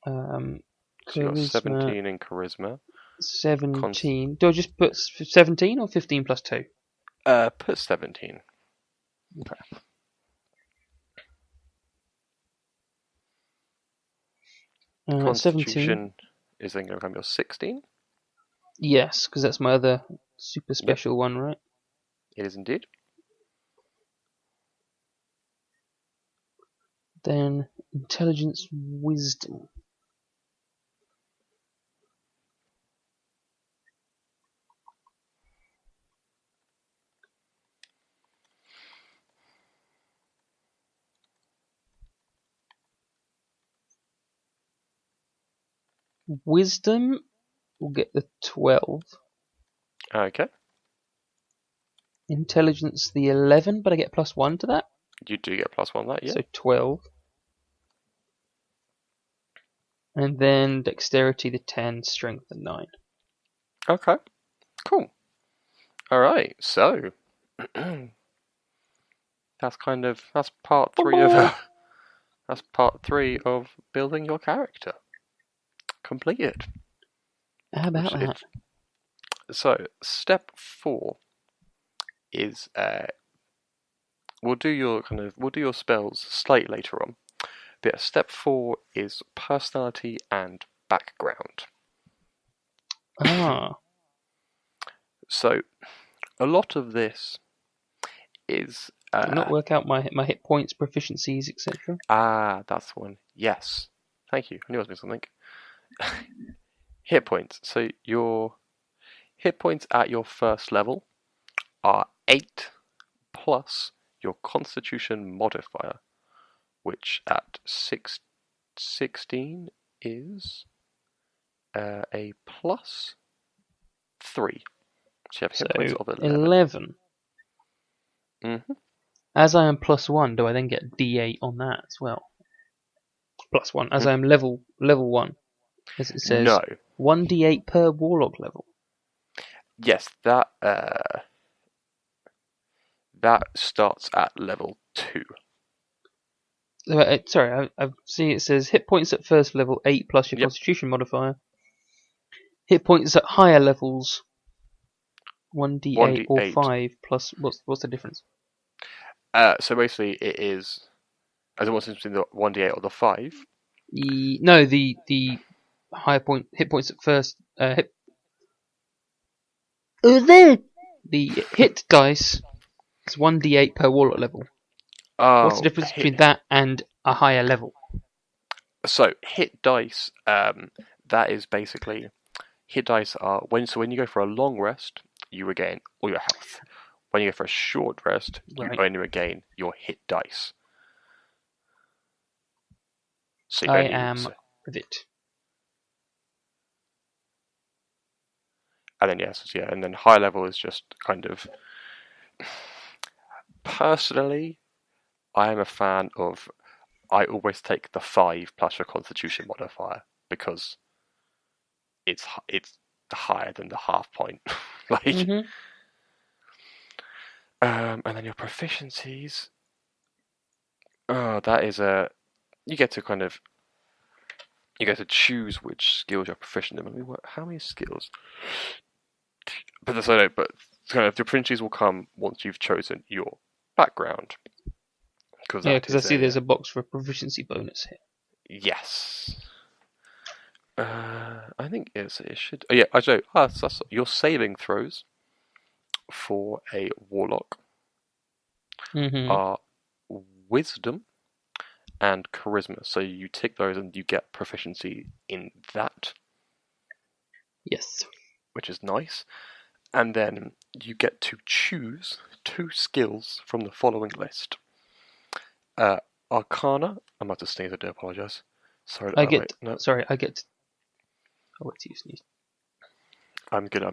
So you got 17 in charisma. 17. Do I just put 17 or 15 plus 2? Put 17. Okay. Constitution 17 is then going to become your 16? Yes, because that's my other super special one, right? It is indeed. Then intelligence, wisdom. Wisdom will get the 12. Okay. Intelligence the 11, but I get +1 to that. You do get +1 that, yeah. So 12. And then dexterity the 10, strength the 9. Okay. Cool. Alright, so that's part 3 of that's part 3 of building your character. Completed. How about that? So step 4 is we'll do your spells slightly later on. But step 4 is personality and background. Ah. So, a lot of this is... Did not work out my hit points, proficiencies, etc. That's the one. Yes. Thank you. I knew I was missing something. Hit points. So, your hit points at your first level are 8 plus your Constitution modifier, which at 16 is a plus 3. So you have hit points of 11. Mm-hmm. As I am +1, do I then get D8 on that as well? +1. As I am level 1, as it says, no. 1D8 per warlock level. Yes, that starts at level 2. Sorry, I see it says hit points at first level 8 plus your Constitution modifier. Hit points at higher levels 1d8 or 5 plus. What's the difference? So basically, it is as it was between the 1d8 or the 5. No, the higher hit points at first. The hit dice is 1d8 per warlock level. What's the difference between that and a higher level? So hit dice, that is basically hit dice are when you go for a long rest, you regain all your health. When you go for a short rest, you only regain your hit dice. So I am with it. And then and then high level is just kind of. Personally, I am a fan of. I always take the 5 plus your Constitution modifier because it's higher than the half point. And then your proficiencies. Oh, that is you get to choose which skills you're proficient in. How many skills? But kind of the proficiencies will come once you've chosen your background. Because I see there's a box for a proficiency bonus here. Yes. I think it should. Oh yeah, I know. That's your saving throws for a warlock are wisdom and charisma. So you tick those and you get proficiency in that. Yes. Which is nice. And then you get to choose 2 skills from the following list. Arcana. I'm about to sneeze, I do apologise. Sorry. I get. Sorry, I get. I'll wait till you sneeze. I'm good. I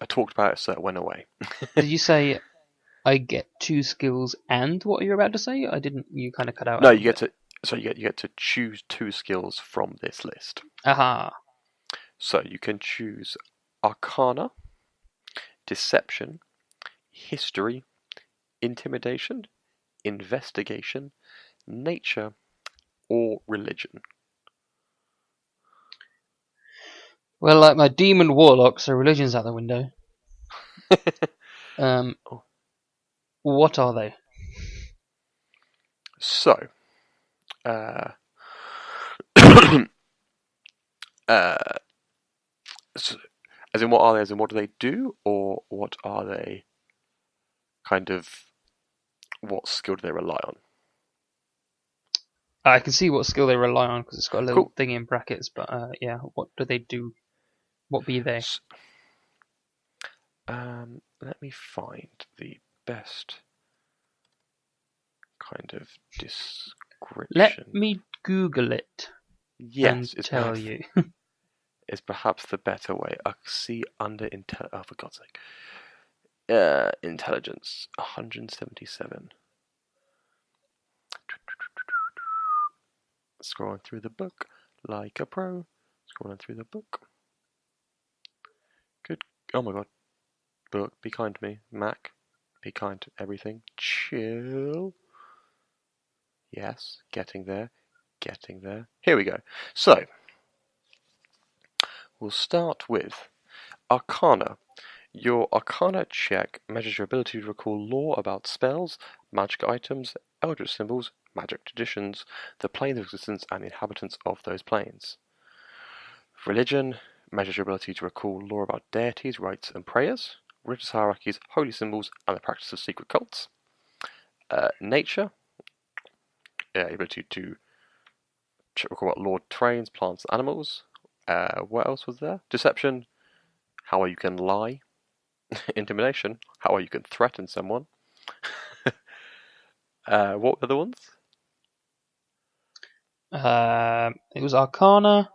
talked about it, so it went away. Did you say I get 2 skills and what you're about to say? I didn't. You kind of cut out. No, you get to. So you get to choose 2 skills from this list. Aha. So you can choose Arcana, Deception, History, Intimidation, Investigation, Nature, or Religion. Well, like my demon warlock, so religion's out the window. What are they? So, as in what are they? As in what do they do, or what are they? Kind of, what skill do they rely on? I can see what skill they rely on because it's got a little thing in brackets. But yeah, what do they do? What be they? Let me find the best kind of description. Let me Google it. Yes, and tell you. Is perhaps the better way. I see under for God's sake. Intelligence 177. Scrolling through the book like a pro. Scrolling through the book. Good. Oh my God. Book, be kind to me. Mac, be kind to everything. Chill. Yes, getting there. Getting there. Here we go. So, we'll start with Arcana. Your Arcana check measures your ability to recall lore about spells, magic items, eldritch symbols, magic traditions, the planes of existence, and the inhabitants of those planes. Religion measures your ability to recall lore about deities, rites, and prayers. religious hierarchies, holy symbols, and the practice of secret cults. Nature, ability to check what Lord trains, plants, animals. What else was there? Deception, how well you can lie. Intimidation, how well you can threaten someone. What were the other ones? It was Arcana,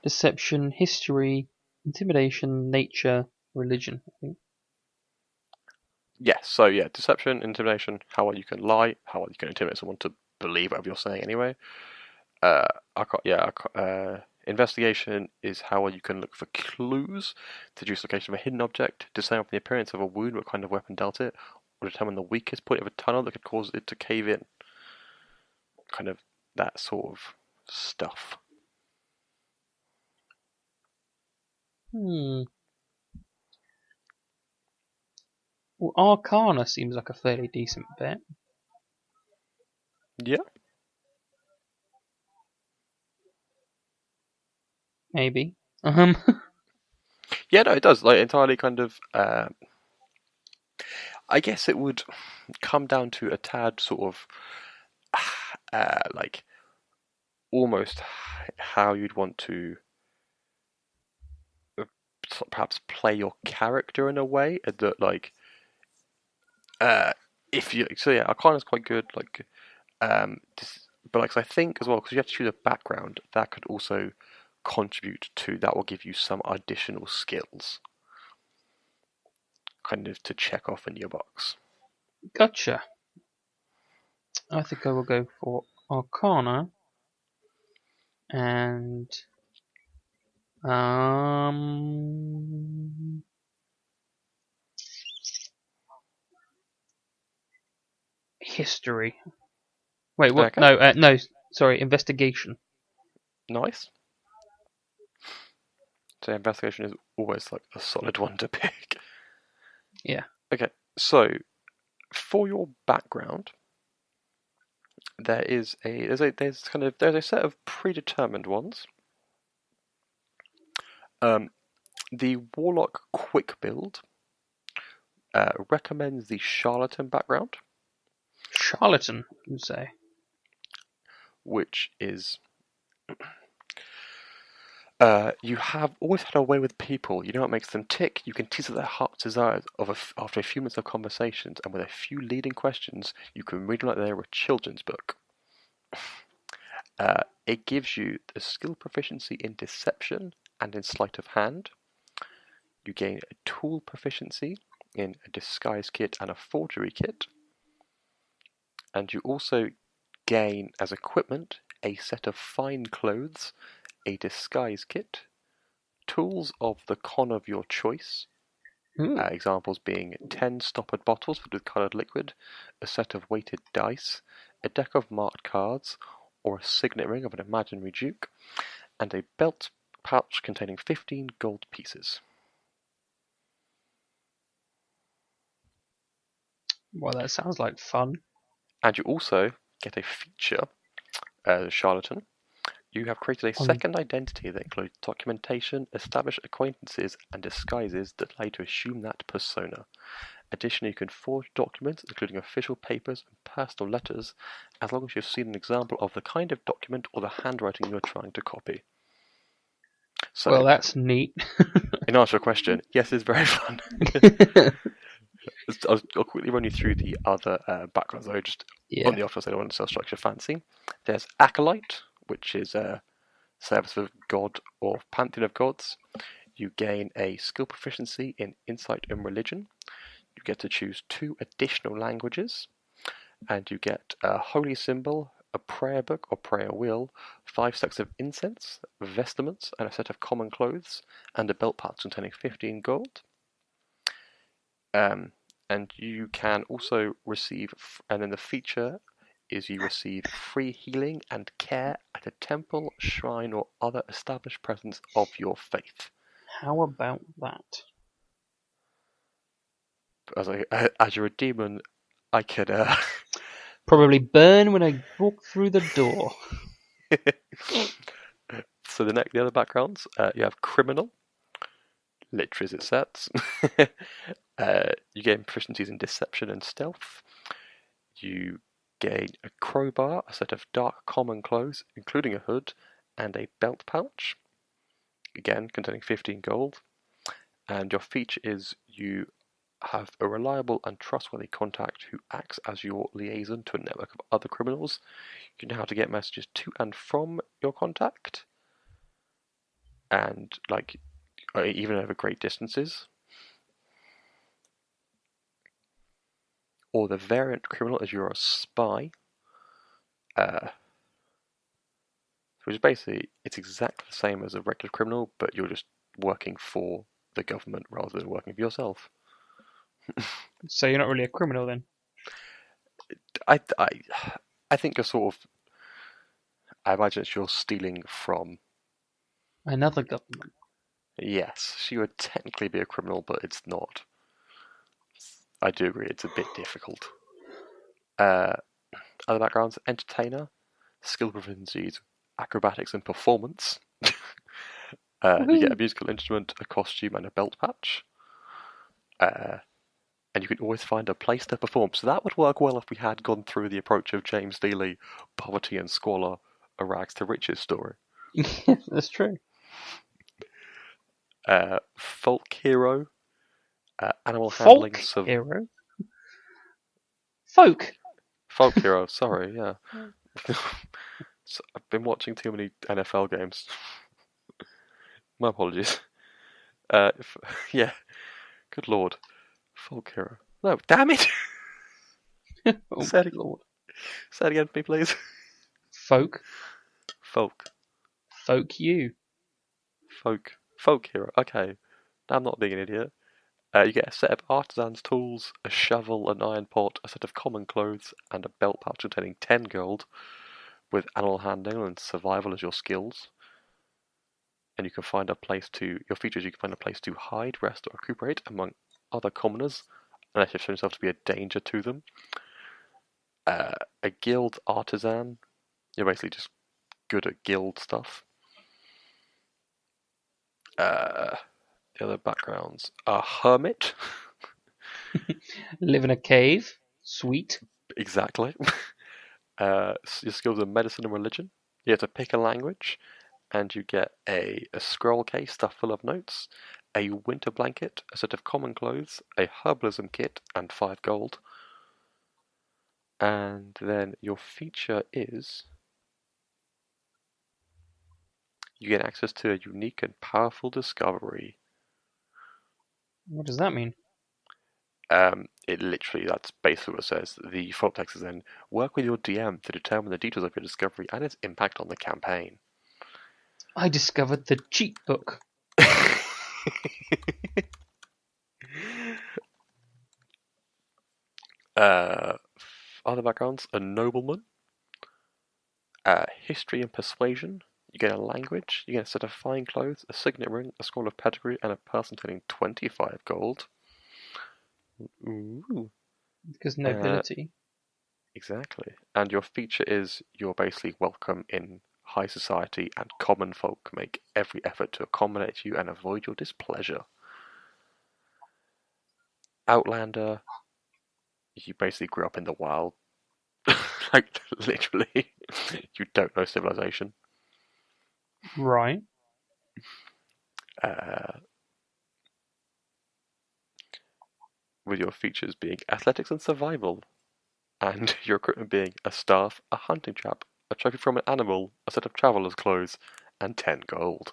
Deception, History, Intimidation, Nature, Religion, I think. Yes, so yeah, deception, intimidation, how well you can lie, how well you can intimidate someone to believe whatever you're saying anyway. Investigation is how well you can look for clues, deduce the location of a hidden object, discern from the appearance of a wound what kind of weapon dealt it, or determine the weakest point of a tunnel that could cause it to cave in. Kind of that sort of stuff. Well, Arcana seems like a fairly decent bet. Yeah. Maybe. Yeah, no, it does. Like entirely kind of. I guess it would come down to a tad sort of like almost how you'd want to perhaps play your character in a way that like if you Arcana's quite good like but like I think as well because you have to choose a background that could also contribute to that will give you some additional skills kind of to check off in your box. Gotcha. I think I will go for Arcana and History. Wait, what? Okay. No. Sorry, Investigation. Nice. So investigation is always like a solid one to pick. Yeah. Okay, so for your background, there's a set of predetermined ones. The Warlock Quick build recommends the Charlatan background. Charlatan, you say? Which is you have always had a way with people. You know what makes them tick. You can tease at their heart's desires after a few minutes of conversations, and with a few leading questions, you can read them like they were a children's book. It gives you the skill proficiency in deception and in sleight of hand. You gain a tool proficiency in a disguise kit and a forgery kit. And you also gain as equipment a set of fine clothes, a disguise kit, tools of the con of your choice, examples being 10 stoppered bottles filled with coloured liquid, a set of weighted dice, a deck of marked cards, or a signet ring of an imaginary duke, and a belt pouch containing 15 gold pieces. Well, that sounds like fun. And you also get a feature as a charlatan. You have created a second identity that includes documentation, established acquaintances, and disguises that allow you to assume that persona. Additionally, you can forge documents, including official papers and personal letters, as long as you've seen an example of the kind of document or the handwriting you're trying to copy. So, well, that's neat. In answer to your question, yes, it's very fun. I'll quickly run you through the other backgrounds, though, just on the off chance I don't want to sell structure fancy. There's Acolyte, which is a service of God or pantheon of gods. You gain a skill proficiency in insight and religion. You get to choose 2 additional languages, and you get a holy symbol, a prayer book or prayer wheel, 5 stacks of incense, vestments, and a set of common clothes, and a belt pouch containing 15 gold. And you can also receive, and then the feature is you receive free healing and care at a temple, shrine, or other established presence of your faith. How about that? As you're a demon, I could probably burn when I walk through the door. So the other backgrounds, you have criminal, literally as it says. You gain proficiencies in deception and stealth. You gain a crowbar, a set of dark common clothes, including a hood, and a belt pouch, again containing 15 gold. And your feature is you have a reliable and trustworthy contact who acts as your liaison to a network of other criminals. You know how to get messages to and from your contact, and even over great distances. Or the variant criminal is you're a spy, which is basically, it's exactly the same as a regular criminal, but you're just working for the government rather than working for yourself. So you're not really a criminal then? I think you're sort of, I imagine it's you're stealing from another government. Yes, she would technically be a criminal, but it's not. I do agree, it's a bit difficult. Other backgrounds: entertainer, skill proficiencies, acrobatics and performance. You get a musical instrument, a costume, and a belt patch. And you can always find a place to perform. So that would work well if we had gone through the approach of James Dealey, Poverty and Squalor, a rags to riches story. That's true. Folk hero, animal handling. Hero? Folk hero, sorry, yeah. So I've been watching too many NFL games. My apologies. Yeah, good lord. Folk hero. No, damn it! Oh, say it again for me, please. Folk. You. Folk hero. Okay. I'm not being an idiot. You get a set of artisan's tools, a shovel, an iron pot, a set of common clothes, and a belt pouch containing 10 gold, with animal handling and survival as your skills. And you can find a place to, your features, you can find a place to hide, rest, or recuperate among other commoners, unless you've shown yourself to be a danger to them. A guild artisan, you're basically just good at guild stuff. The other backgrounds are hermit. Live in a cave. Sweet. Exactly. Your skills are medicine and religion. You have to pick a language, and you get a scroll case stuffed full of notes, a winter blanket, a set of common clothes, a herbalism kit, and 5 gold. And then your feature is you get access to a unique and powerful discovery. What does that mean? It literally, that's basically what it says. The full text is then, work with your DM to determine the details of your discovery and its impact on the campaign. I discovered the cheat book. Other backgrounds: a nobleman, history and persuasion. You get a language, you get a set of fine clothes, a signet ring, a scroll of pedigree, and a person containing 25 gold. Ooh. Because nobility. Exactly. And your feature is you're basically welcome in high society, and common folk make every effort to accommodate you and avoid your displeasure. Outlander, you basically grew up in the wild. Like, literally, you don't know civilization. Right. With your features being athletics and survival, and your equipment being a staff, a hunting trap, a trophy from an animal, a set of traveller's clothes, and 10 gold.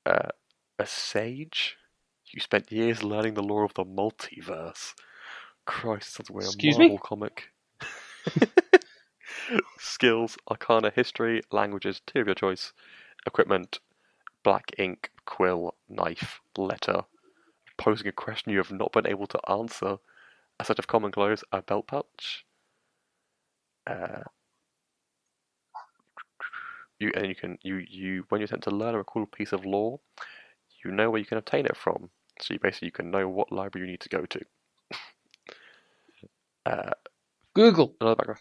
A sage, you spent years learning the lore of the multiverse. Christ, that's way a Marvel comic. Skills: Arcana, History, Languages, 2 of your choice. Equipment: black ink, quill, knife, letter. Posing a question you have not been able to answer. A set of common clothes, a belt pouch. When you attempt to learn a cool piece of lore, you know where you can obtain it from. So you can know what library you need to go to. Google. Another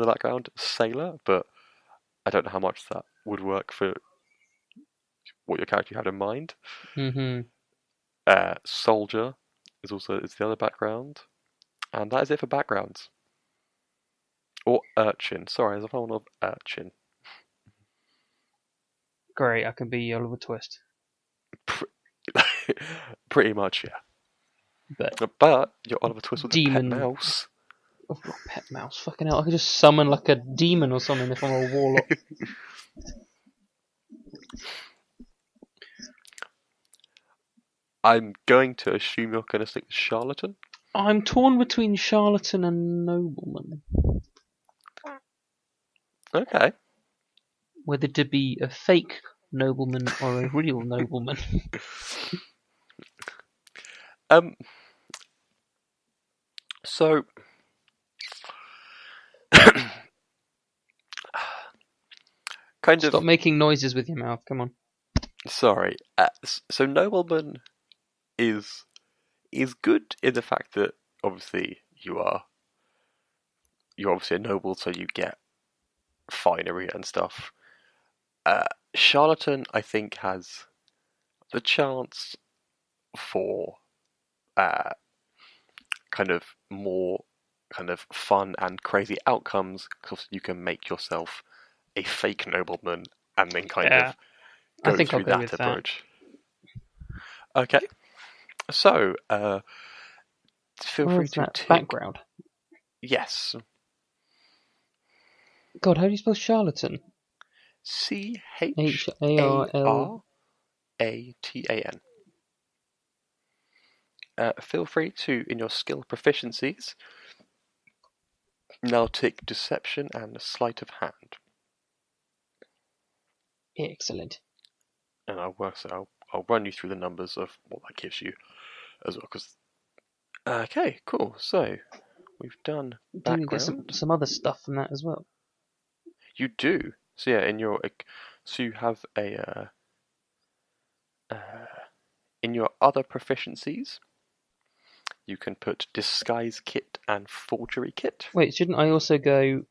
background, sailor, but I don't know how much that would work for what your character had in mind. Mm-hmm. Soldier is the other background, and that is it for backgrounds. Or urchin. Sorry, there's a one of urchin. Great, I can be Oliver Twist. Pretty much, yeah. But you're Oliver Twist with demon. a pet mouse. Oh, pet mouse. Fucking hell, I could just summon like a demon or something if I'm a warlock. I'm going to assume you're going to stick with charlatan. I'm torn between charlatan and nobleman. Okay. Whether to be a fake nobleman or a real nobleman. So, Stop making noises with your mouth. Come on. Sorry. So nobleman is good in the fact that obviously you're obviously a noble, so you get finery and stuff. Charlatan, I think, has the chance for kind of more kind of fun and crazy outcomes, because you can make yourself a fake nobleman and then kind of go through that approach. Okay, so feel free to tick background. Yes. God, how do you spell charlatan? CHARLATAN. Feel free to, in your skill proficiencies, now tick deception and sleight of hand. Excellent. And I'll run you through the numbers of what that gives you as well. Okay, cool. So we've done background. Do you get some other stuff from that as well? You do. So yeah, you have a in your other proficiencies, you can put disguise kit and forgery kit. Wait, shouldn't I also go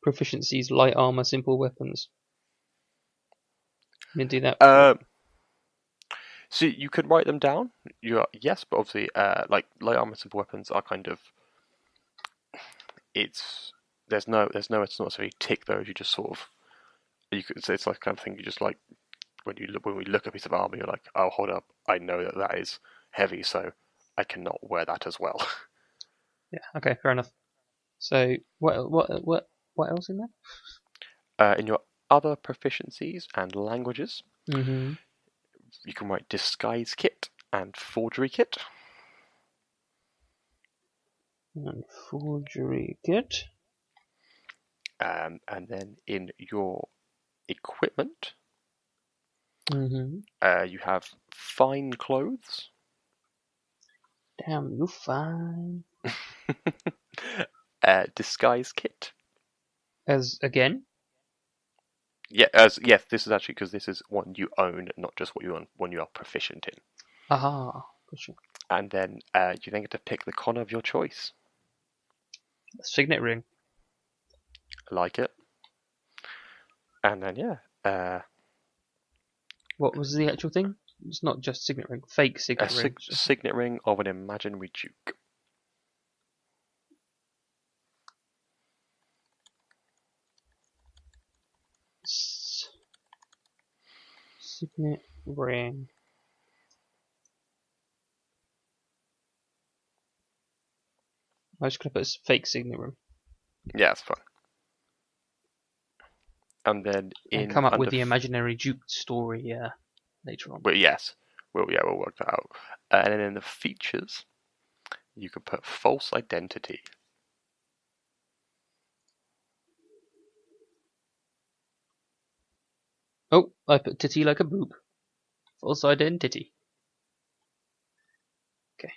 proficiencies, light armor, simple weapons? You do that. So you could write them down. Yes, but obviously, like light armor, simple weapons are kind of. It's not necessarily tick those. You just sort of. It's like kind of thing. You just like when we look at a piece of armor, you're like, oh, hold up, I know that is heavy, so I cannot wear that as well. Yeah. Okay. Fair enough. So what else in there? In your other proficiencies and languages, you can write disguise kit and forgery kit. And forgery kit. And then in your equipment, you have fine clothes. Damn, you fine. Disguise kit. As again? Yeah, yes. This is actually because this is one you own, not just one you are proficient in. Aha, for sure. And then you then get to pick the con of your choice. Signet ring. I like it. And then what was the actual thing? It's not just signet ring. Fake signet ring. Signet ring of an imaginary duke. Signet ring. I just gonna put fake signet ring. Yeah, that's fine. And then come up with the imaginary duke story later on. But yes, we'll work that out. And then in the features, you can put false identity. Oh, I put titty like a boob. False identity. Okay.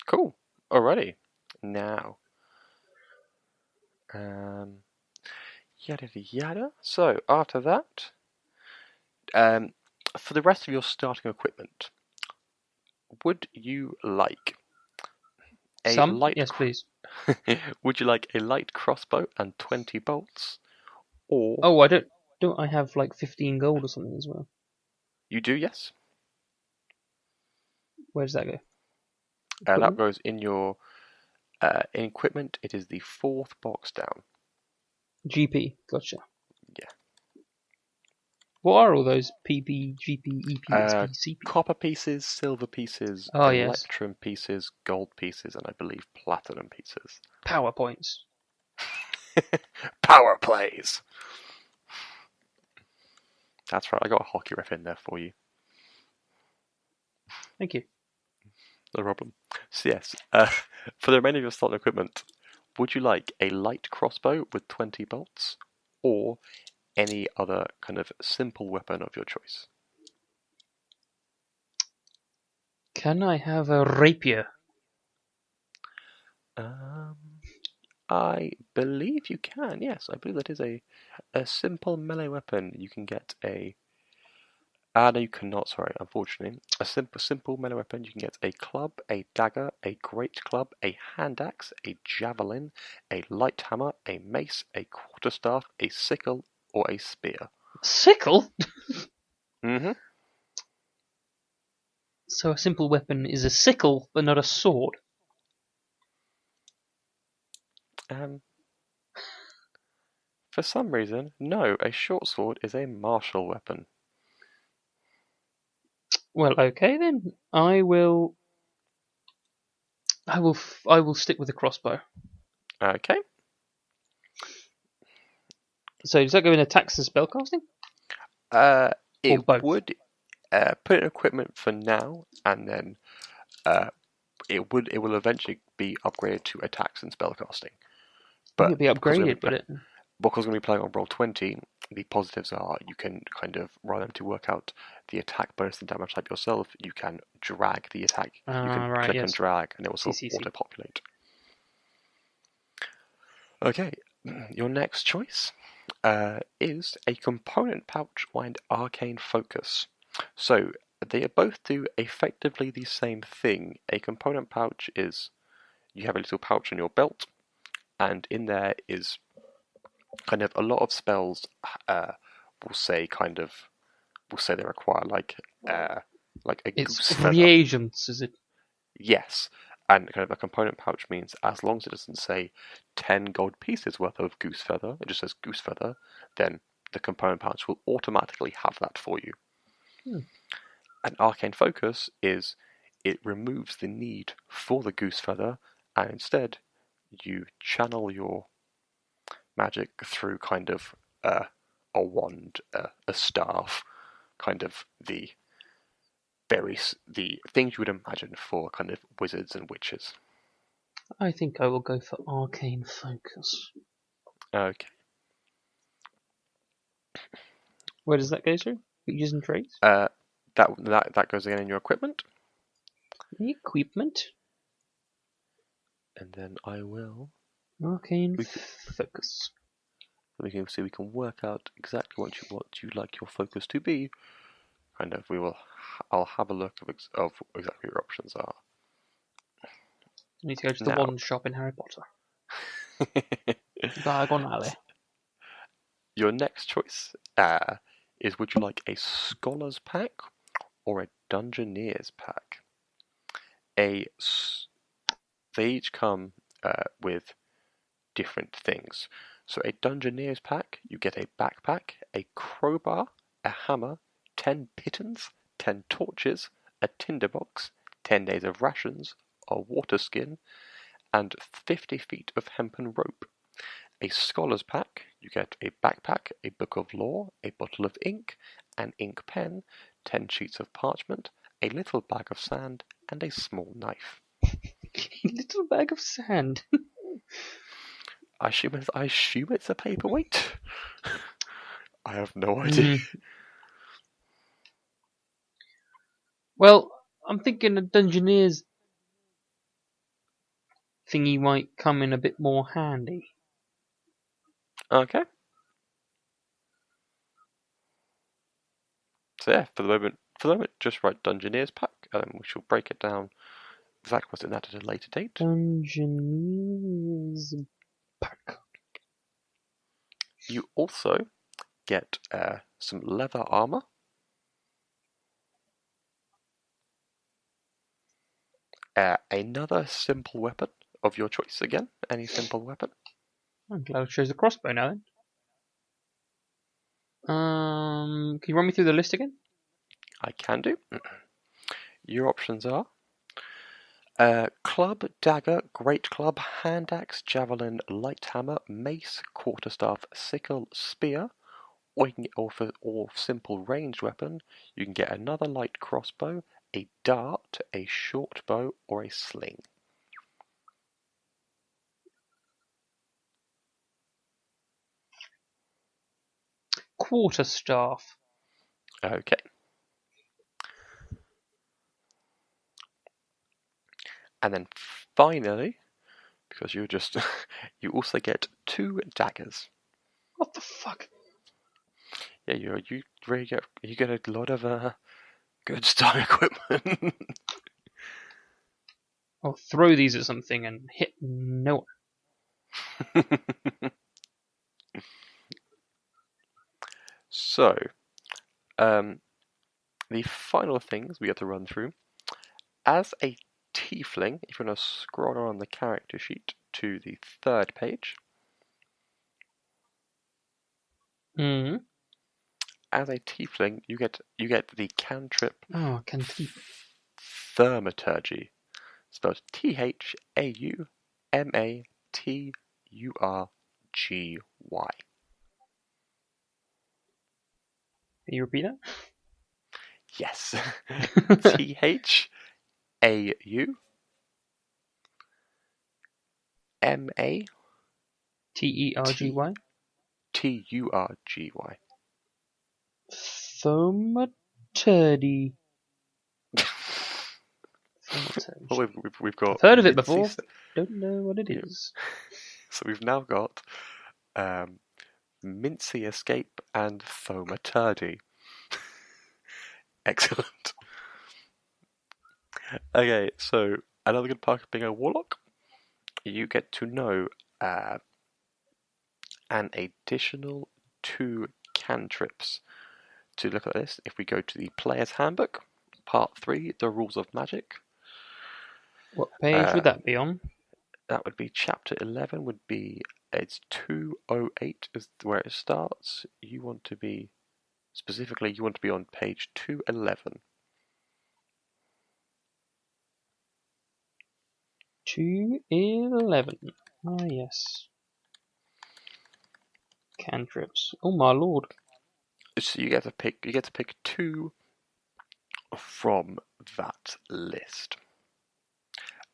Cool. Alrighty. Now. Yada yada. So after that, for the rest of your starting equipment, would you like light? Yes, please. Would you like a light crossbow and 20 bolts, or? Oh, I don't I have like 15 gold or something as well? You do, yes. Where does that go? That goes in your in equipment. It is the 4th box down. GP, gotcha. Yeah. What are all those PP, GP, EP, SP, CP? Copper pieces, silver pieces, yes. electrum pieces, gold pieces, and I believe platinum pieces. PowerPoints. Power plays. That's right. I got a hockey ref in there for you. Thank you. No problem. So yes, for the remainder of your starting equipment, would you like a light crossbow with 20 bolts, or any other kind of simple weapon of your choice? Can I have a rapier? I believe you can. Yes, I believe that is a simple melee weapon. You can get a. No, you cannot. Sorry, unfortunately, a simple melee weapon. You can get a club, a dagger, a great club, a hand axe, a javelin, a light hammer, a mace, a quarterstaff, a sickle, or a spear. Sickle? Mm-hmm. So a simple weapon is a sickle, but not a sword. For some reason, no. A short sword is a martial weapon. Well, okay then. I will stick with the crossbow. Okay. So does that go in attacks and spellcasting? It both? would put in equipment for now, and then it will eventually be upgraded to attacks and spellcasting. But it'd be upgraded, would it? Because we're going to be playing on Roll20, the positives are you can kind of, rather than to work out the attack bonus and damage type yourself, you can drag the attack. You can click and drag, and it will sort of auto-populate. Okay, your next choice is a component pouch and arcane focus. So they both do effectively the same thing. A component pouch is you have a little pouch on your belt, and in there is kind of a lot of spells. Will say they require like a goose feather. Reagents, is it? Yes, and kind of a component pouch means as long as it doesn't say 10 gold pieces worth of goose feather, it just says goose feather, then the component pouch will automatically have that for you. An arcane focus is it removes the need for the goose feather, and instead you channel your magic through kind of a wand, a staff, kind of the things you would imagine for kind of wizards and witches. I think I will go for arcane focus. Okay. Where does that go to? Features and traits? That goes again in your equipment. Equipment. And then I will arcane focus. We can work out exactly what you like your focus to be. Kind of, I'll have a look of exactly what your options are. You need to go to the wand shop in Harry Potter. Diagon Alley. Your next choice is: would you like a Scholar's Pack or a Dungeoneer's Pack? They each come with different things. So a Dungeoneer's Pack, you get a backpack, a crowbar, a hammer, 10 pitons, 10 torches, a tinderbox, 10 days of rations, a water skin, and 50 feet of hempen rope. A Scholar's Pack, you get a backpack, a book of lore, a bottle of ink, an ink pen, 10 sheets of parchment, a little bag of sand, and a small knife. A little bag of sand? I assume it's a paperweight. I have no idea. Well, I'm thinking a Dungeoneer's thingy might come in a bit more handy. Okay. So yeah, for the moment, just write Dungeoneer's Pack, and then we shall break it down exactly what's in that at a later date. Dungeoneer's Pack. You also get some leather armor, Another simple weapon of your choice again. Any simple weapon. I'm glad I chose the crossbow now then. Can you run me through the list again? I can do. Your options are club, dagger, great club, hand axe, javelin, light hammer, mace, quarterstaff, sickle, spear, or you can get or simple ranged weapon. You can get another light crossbow, a dart, a short bow, or a sling. Quarterstaff. Okay. And then finally, because you just you also get 2 daggers. What the fuck? Yeah, you get a lot of good style equipment. I'll throw these at something and hit no one. So, the final things we have to run through. As a tiefling, if you're going to scroll on the character sheet to the 3rd page. Mm-hmm. As a tiefling, you get the cantrip. Oh, cantrip. Thaumaturgy, spelled Thaumaturgy. Can you repeat that? Yes. Thaumaturgy. Tergy. Turgy. Thaumaturgy. Well, we've got. I've heard of it before. Don't know what it is. So we've now got Mincy Escape and Thaumaturgy. Excellent. Okay, so another good part of being a warlock, you get to know an additional 2 cantrips. To look at this, if we go to the Player's Handbook, Part 3, The Rules of Magic. What page would that be on? That would be Chapter 11, it's 208 is where it starts. You want to be on page 211. 211. Ah, yes. Cantrips. Oh my lord. So you get to pick 2 from that list.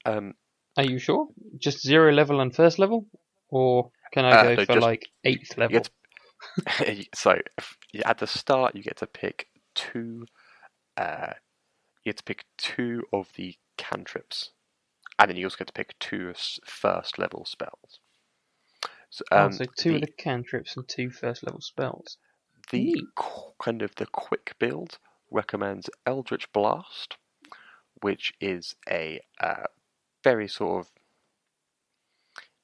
Are you sure? Just 0 level and 1st level? Or can I go for like 8th level? So at the start you get to pick 2 of the cantrips. And then you also get to pick 2 1st level spells. So 2 of the cantrips and 2 1st level spells. The quick build recommends Eldritch Blast, which is a very sort of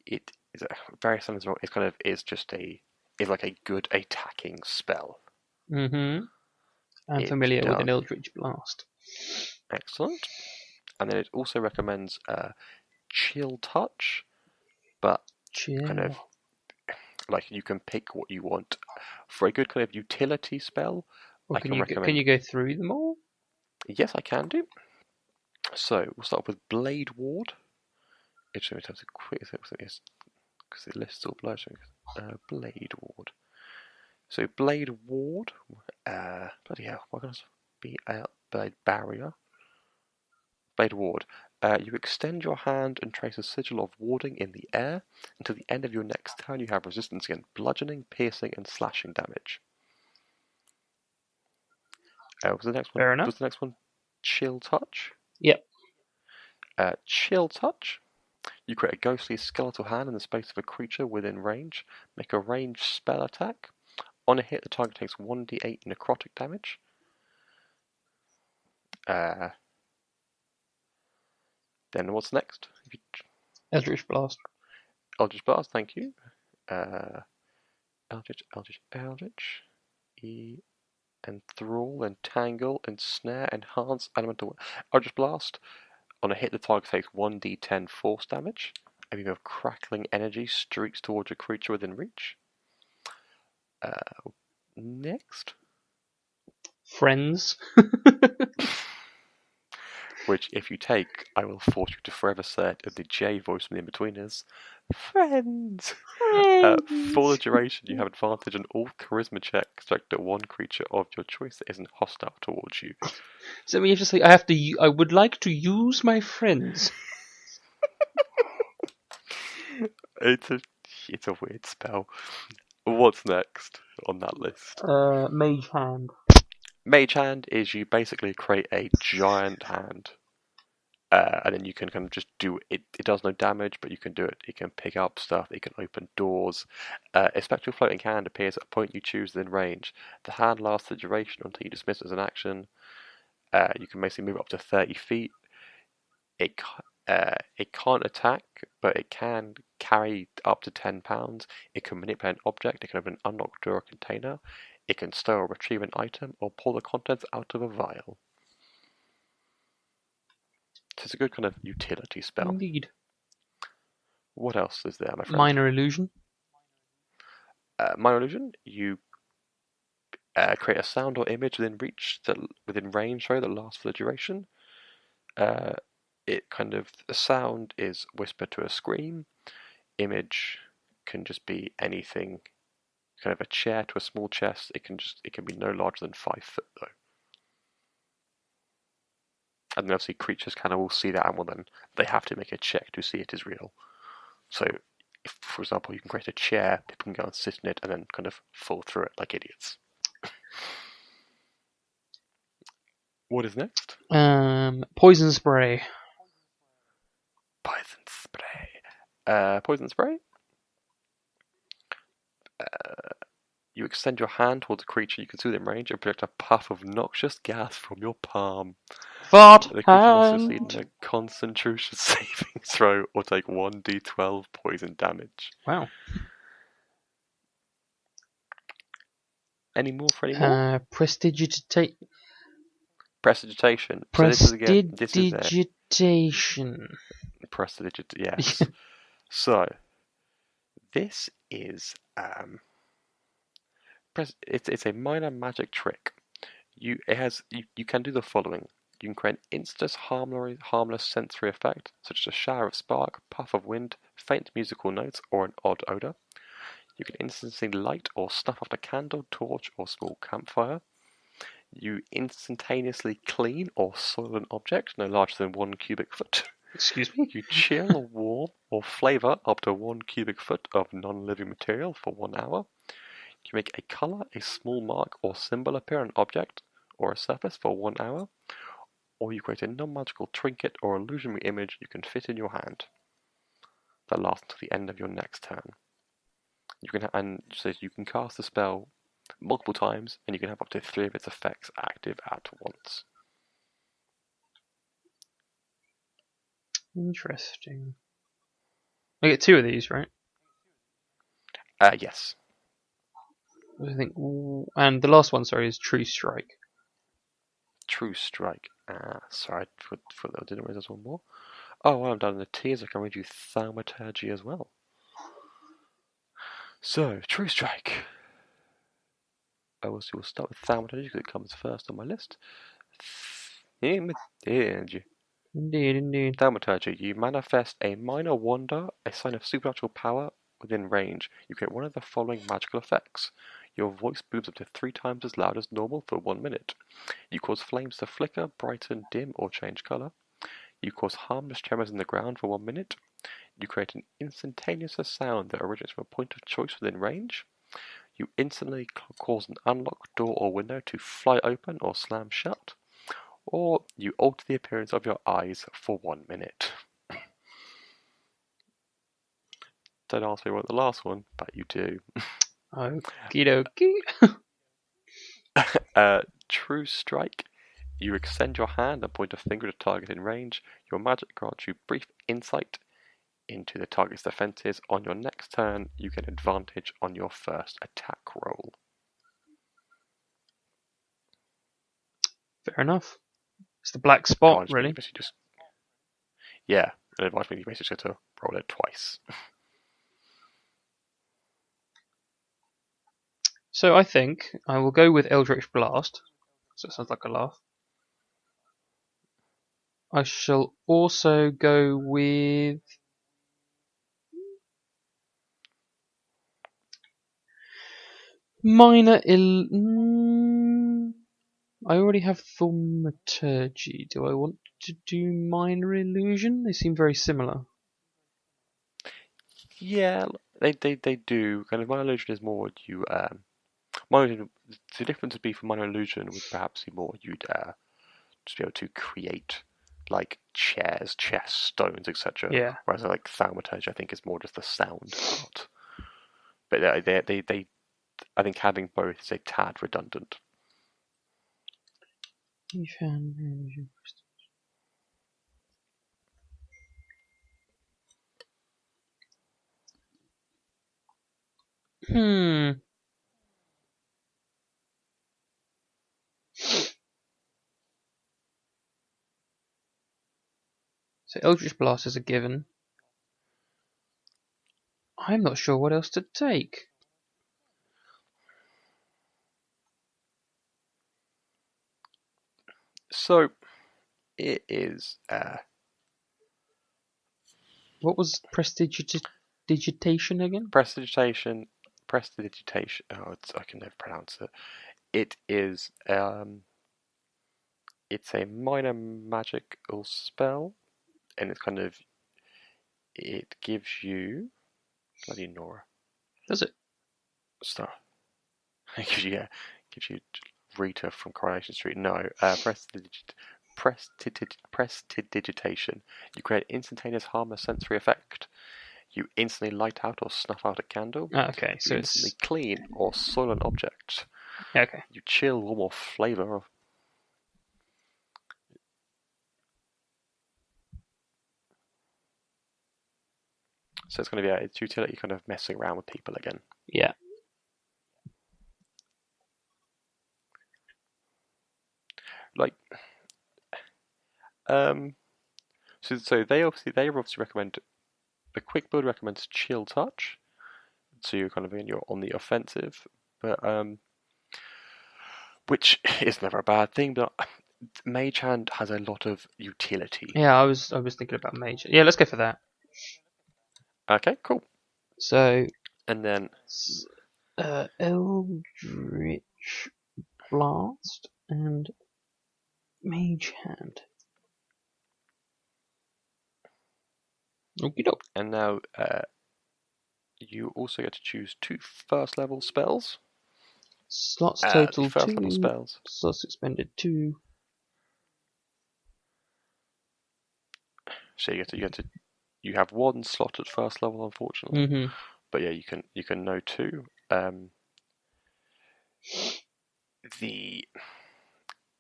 it is a very similar. It's like a good attacking spell. Mm-hmm. I'm familiar with an Eldritch Blast. Excellent. And then it also recommends Chill Touch, but kind of like you can pick what you want for a good kind of utility spell. Well, can you go through them all? Yes, I can do. So we'll start with Blade Ward. It's going to have to quick because the list's all blurred. Blade Ward. So Blade Ward. Bloody hell! Why can't I be Blade Barrier? Blade Ward. You extend your hand and trace a sigil of warding in the air. Until the end of your next turn, you have resistance against bludgeoning, piercing, and slashing damage. Was the next one? Fair enough. Was the next one Chill Touch? Yep. Chill Touch. You create a ghostly skeletal hand in the space of a creature within range. Make a ranged spell attack. On a hit, the target takes 1d8 necrotic damage. Then what's next? Eldritch Blast. Eldritch Blast, thank you. Eldritch. Enthrall, Entangle, Ensnare, Enhance, Elemental. Eldritch Blast. On a hit, the target takes 1d10 force damage. A beam of crackling energy streaks towards a creature within reach. Next. Friends. Which, if you take, I will force you to forever say it in the J voice from the in-betweeners. Friends! For the duration, you have advantage on all charisma checks directed at one creature of your choice that isn't hostile towards you. So you have to say, I would like to use my friends. It's a weird spell. What's next on that list? Mage Hand. Mage Hand is you basically create a giant hand. And then you can kind of just do it. It does no damage, but you can do it. It can pick up stuff. It can open doors. A spectral floating hand appears at a point you choose within range. The hand lasts the duration until you dismiss it as an action. You can basically move up to 30 feet. It can't attack, but it can carry up to 10 pounds. It can manipulate an object. It can open an unlocked door or container. It can stow or retrieve an item or pull the contents out of a vial. So it's a good kind of utility spell. Indeed. What else is there, my friend? Minor Illusion. Minor Illusion, you create a sound or image within range that lasts for the duration. The sound is whisper to a scream. Image can just be anything, kind of a chair to a small chest. It can be no larger than 5 foot though. And then obviously creatures kind of all see that, and well then they have to make a check to see it is real. So, if, for example, you can create a chair, people can go and sit in it and then kind of fall through it like idiots. What is next? Poison Spray. Poison Spray. Poison Spray? You extend your hand towards a creature you can see within range and project a puff of noxious gas from your palm. Fart The creature must succeed in a concentration saving throw or take 1d12 poison damage. Wow. Any more for any more? Prestidigitation. Prestidigitation. Prestidigitation. Yes. So, this is it's a minor magic trick. You can do the following. You can create an instant harmless sensory effect, such as a shower of spark, puff of wind, faint musical notes, or an odd odor. You can instantly light or snuff out a candle, torch, or small campfire. You instantaneously clean or soil an object no larger than 1 cubic foot. Excuse me? You chill, warm, or flavor up to 1 cubic foot of non-living material for 1 hour. You make a color, a small mark, or symbol appear on an object or a surface for 1 hour. Or you create a non-magical trinket or illusionary image you can fit in your hand. That lasts until the end of your next turn. You can cast the spell multiple times, and you can have up to 3 of its effects active at once. Interesting. I get 2 of these, right? Yes. I think, and the last one, sorry, is True Strike. True Strike. Sorry, I didn't realize there's one more. Oh, while I'm down in the tears, I can read you Thaumaturgy as well. So, True Strike. We'll start with Thaumaturgy because it comes first on my list. Indeed. Thaumaturgy. You manifest a minor wonder, a sign of supernatural power within range. You create one of the following magical effects. Your voice booms up to 3 times as loud as normal for 1 minute. You cause flames to flicker, brighten, dim, or change color. You cause harmless tremors in the ground for 1 minute. You create an instantaneous sound that originates from a point of choice within range. You instantly cause an unlocked door or window to fly open or slam shut. Or you alter the appearance of your eyes for 1 minute. Don't ask me what the last one, but you do. Okie dokie. True Strike. You extend your hand and point a finger at a target in range. Your magic grants you brief insight into the target's defenses. On your next turn, you get advantage on your first attack roll. Fair enough. It's the black spot, really. Yeah, and advised me you basically have to roll it twice. So I think I will go with Eldritch Blast. So it sounds like a laugh. I shall also go with Minor I already have Thaumaturgy. Do I want to do Minor Illusion? They seem very similar. Yeah, they do. Kind of Minor Illusion is more you minor. The difference would be for Minor Illusion would perhaps be more you'd just be able to create like chairs, chests, stones, etc. Yeah. Whereas like Thaumaturgy, I think is more just the sound part. But they I think having both is a tad redundant. So Eldritch Blast is a given. I'm not sure what else to take. So it is. What was prestidigitation again? Prestidigitation. Oh, I can never pronounce it. It is. It's a minor magical spell, and it's kind of. It gives you. Bloody Nora. Does it? Star. It gives you Rita from Coronation Street. No, prestidigitation. You create instantaneous harmless sensory effect. You instantly light out or snuff out a candle. Okay, so you instantly clean or soil an object. Okay. You chill, warm, or flavour. So it's going to be it's utility kind of messing around with people again. Yeah. Like, so they obviously recommend. The quick build recommends chill touch, so you're kind of you're on the offensive, but which is never a bad thing. But Mage Hand has a lot of utility. Yeah, I was thinking about Mage. Yeah, let's go for that. Okay, cool. So and then Eldritch Blast and Mage Hand. Okey-doke. And now you also get to choose 2 first level spells. Slots total 2. Level spells. Slots expended 2. So you have 1 slot at first level, unfortunately. Mm-hmm. But yeah, you can know 2.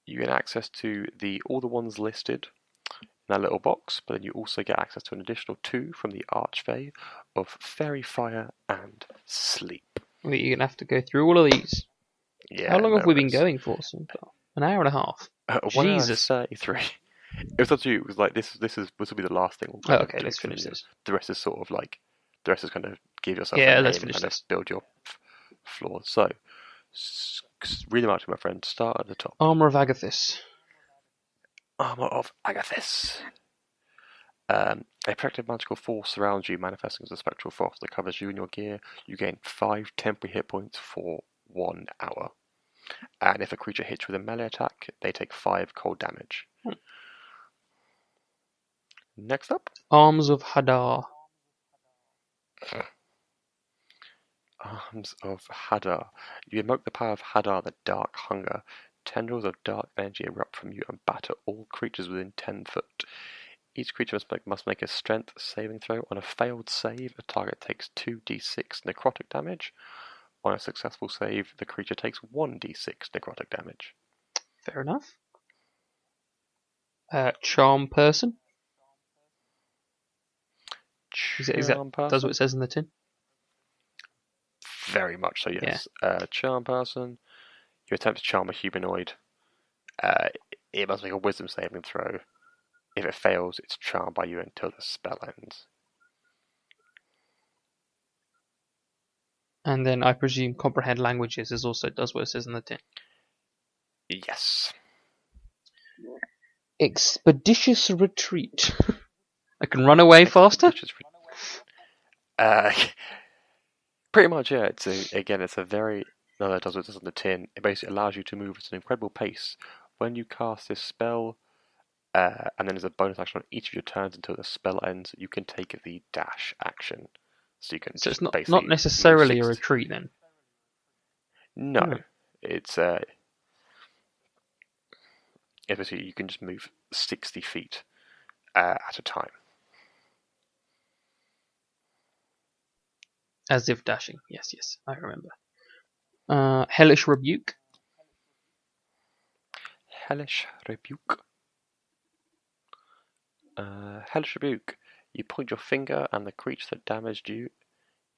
You get access to all the ones listed in that little box, but then you also get access to an additional 2 from the Archfey of Fairy Fire and Sleep. Wait, you're gonna have to go through all of these. Yeah. How long have we been going for so far? An hour and a half. 1 Jesus. hour 33. It was up to you. It was like this will be the last thing. Oh, okay, let's finish this. The rest is sort of like kind of give yourself. Yeah, a let's name finish and this. Build your floors. So, read them out to my friend. Start at the top. Armor of Agathis. Armor of Agathis. A protective magical force surrounds you, manifesting as a spectral force that covers you and your gear. You gain 5 temporary hit points for 1 hour. And if a creature hits with a melee attack, they take 5 cold damage. Next up, Arms of Hadar. Arms of Hadar. You invoke the power of Hadar, the Dark Hunger. Tendrils of dark energy erupt from you and batter all creatures within 10 foot. Each creature must make a strength saving throw. On a failed save, a target takes 2d6 necrotic damage. On a successful save, the creature takes 1d6 necrotic damage. Fair enough. Charm Person. Is that does what it says in the tin? Very much so, yes. Yeah. Charm Person. You attempt to charm a humanoid. It must make a wisdom saving throw. If it fails, it's charmed by you until the spell ends. And then I presume comprehend languages also does what it says in the tin. Yes. Expeditious retreat. I can run away faster? Pretty much, yeah. It's a very... No, that does what it does on the tin. It basically allows you to move at an incredible pace. When you cast this spell, and then there's a bonus action on each of your turns until the spell ends, you can take the dash action. So you can So just it's not necessarily a retreat then? No. It's basically you can just move 60 feet at a time. As if dashing. Yes, I remember. Hellish Rebuke. Hellish Rebuke. Hellish Rebuke. You point your finger and the creature that damaged you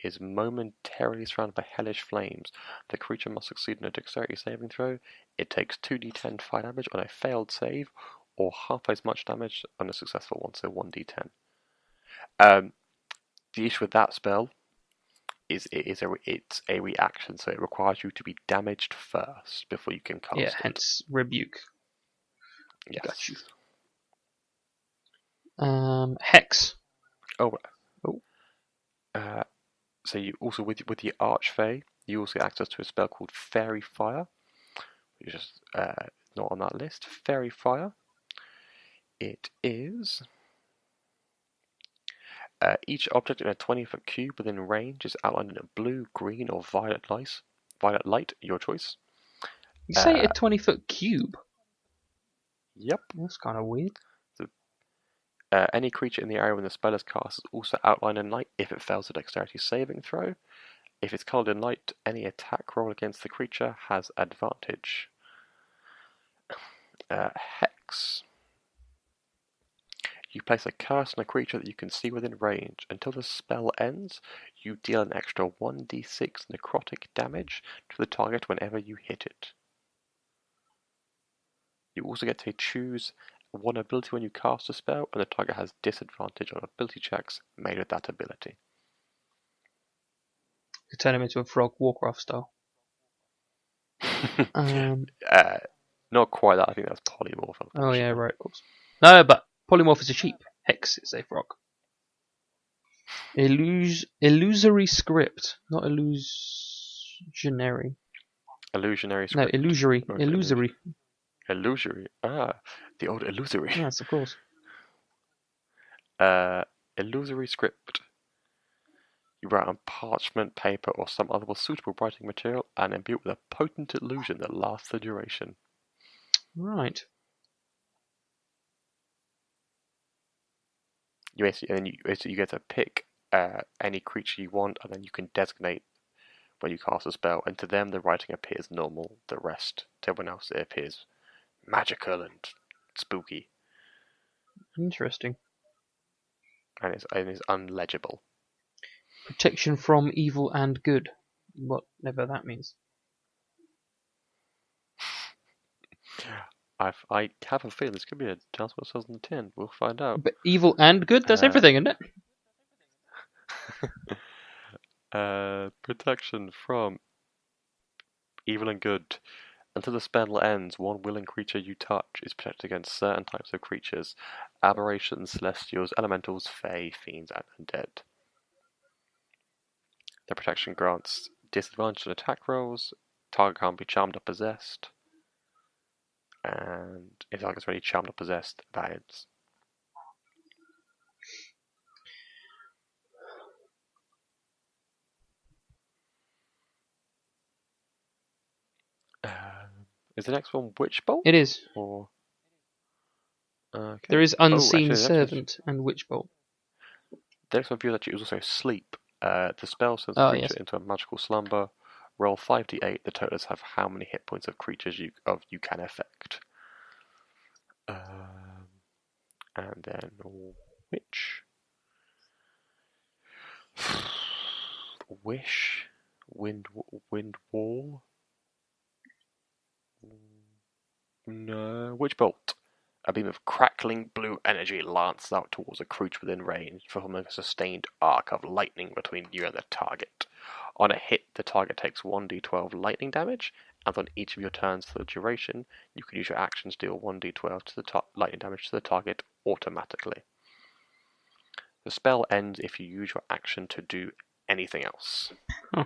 is momentarily surrounded by hellish flames. The creature must succeed in a dexterity saving throw. It takes 2d10 fire damage on a failed save, or half as much damage on a successful one, so 1d10. The issue with that spell is it's a reaction, so it requires you to be damaged first before you can cast it. Hence Rebuke. Yes. Got you. Hex. So you also with the Archfey, you also get access to a spell called Fairy Fire, which is not on that list. Fairy Fire. It is each object in a 20-foot cube within range is outlined in a blue, green, or violet light, your choice. You say a 20-foot cube? Yep. That's kind of weird. Any creature in the area when the spell is cast is also outlined in light if it fails a dexterity saving throw. If it's coloured in light, any attack roll against the creature has advantage. Hex. You place a curse on a creature that you can see within range. Until the spell ends, you deal an extra 1d6 necrotic damage to the target whenever you hit it. You also get to choose one ability when you cast a spell, and the target has disadvantage on ability checks made with that ability. You turn him into a frog, Warcraft style. Not quite that. I think that's polymorph. Oh yeah, right, of course. No, but polymorph is a sheep. Hex is a frog. Illusory script, not illusionary. Illusionary script. No, illusory. Okay. Illusory. Illusory. The old illusory. Yes, of course. Illusory script. You write on parchment, paper, or some other suitable writing material and imbue it with a potent illusion that lasts the duration. Right. You get to pick any creature you want, and then you can designate when you cast a spell, and to them the writing appears normal. The rest, to everyone else, it appears magical and spooky. Interesting. And it's unlegible. Protection from evil and good. Whatever that means. I have a feeling this could be a chance what it says on the tin. We'll find out. But evil and good? That's everything, isn't it? Protection from evil and good. Until the spell ends, one willing creature you touch is protected against certain types of creatures: aberrations, celestials, elementals, fae, fiends, and undead. The protection grants disadvantage on attack rolls. Target can't be charmed or possessed. And if target's already charmed or possessed, that ends. Is the next one Witch Bolt? It is. Or okay. There is Unseen Servant and Witch Bolt. The next one view actually is also Sleep. The spell sends a creature into a magical slumber. Roll 5d8. The totals have how many hit points of creatures you can affect. And then Witch. Wish. Wind Wall. No, Witch Bolt. A beam of crackling blue energy lances out towards a creature within range, forming a sustained arc of lightning between you and the target. On a hit, the target takes 1d12 lightning damage, and on each of your turns for the duration, you can use your action to deal 1d12 to the lightning damage to the target automatically. The spell ends if you use your action to do anything else. Huh.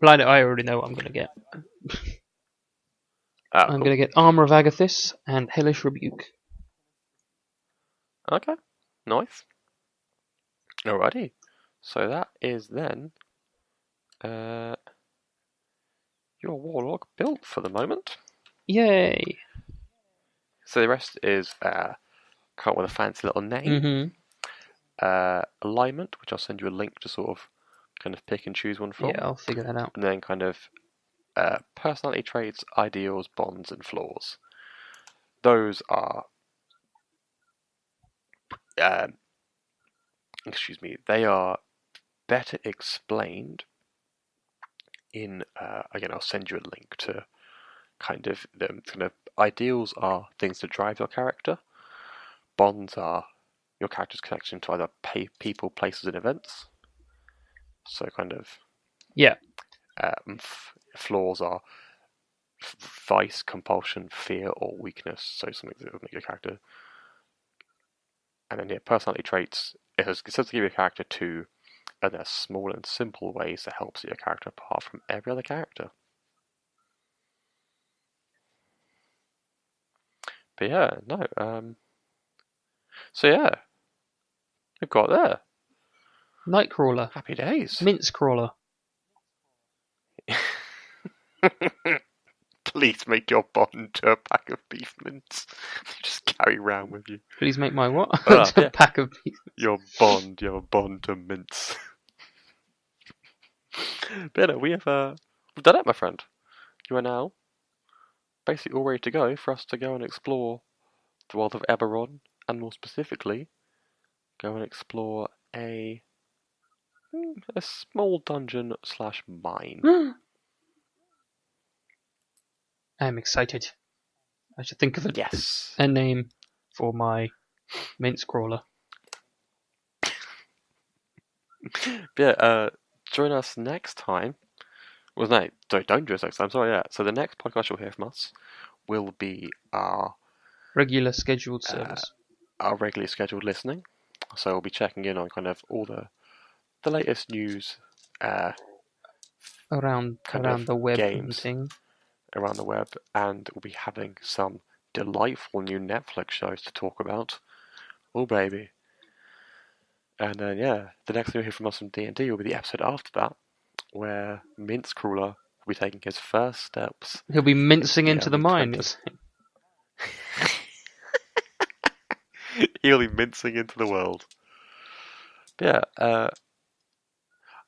Well, I already know what I'm going to get. I'm going to get Armour of Agathis and Hellish Rebuke. Okay, nice. Alrighty, so that is then your warlock built for the moment. Yay! So the rest is come up with a fancy little name. Alignment, which I'll send you a link to sort of kind of pick and choose one from. Yeah, I'll figure that out. And then kind of personality traits, ideals, bonds, and flaws. Those are they are better explained in again, I'll send you a link to kind of them. Kind of ideals are things to drive your character. Bonds are your character's connection to either people, places, and events. So kind of flaws are vice, compulsion, fear, or weakness. So something that will make your character. And then personality traits. It says to give your character two, and they're small and simple ways that help set your character apart from every other character. But yeah, no. So yeah, we've got there. Nightcrawler. Happy days. Mince crawler. Please make your bond to a pack of beef mince. Just carry around with you. Please make my what? Yeah. Pack of beef. Your bond to mince. But yeah, we've done it, my friend. You are now basically all ready to go for us to go and explore the world of Eberron, and more specifically, go and explore a small dungeon / mine. I'm excited. I should think of a name for my mince crawler. Yeah, join us next time. Well, no, don't join us next time. Sorry, yeah. So the next podcast you'll hear from us will be our regular scheduled service, our regularly scheduled listening. So we'll be checking in on kind of all the latest news around the web games and around the web, and we'll be having some delightful new Netflix shows to talk about. Oh baby! And then the next thing you'll hear from us from D&D will be the episode after that, where Mince Crawler will be taking his first steps. He'll be mincing into the mine. He'll be mincing into the world. But yeah,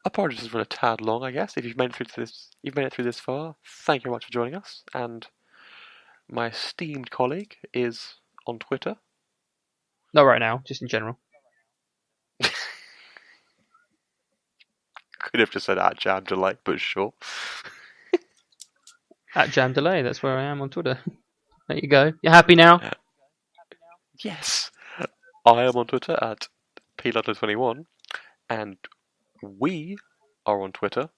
apologies has run a tad long, I guess. If you've made it through this far, thank you very much for joining us. And my esteemed colleague is on Twitter. Not right now, just in general. Could have just said @Jam Delay, but sure. @Jam Delay, that's where I am on Twitter. There you go. You happy now? Yes. I am on Twitter @PLutler21, and we are on Twitter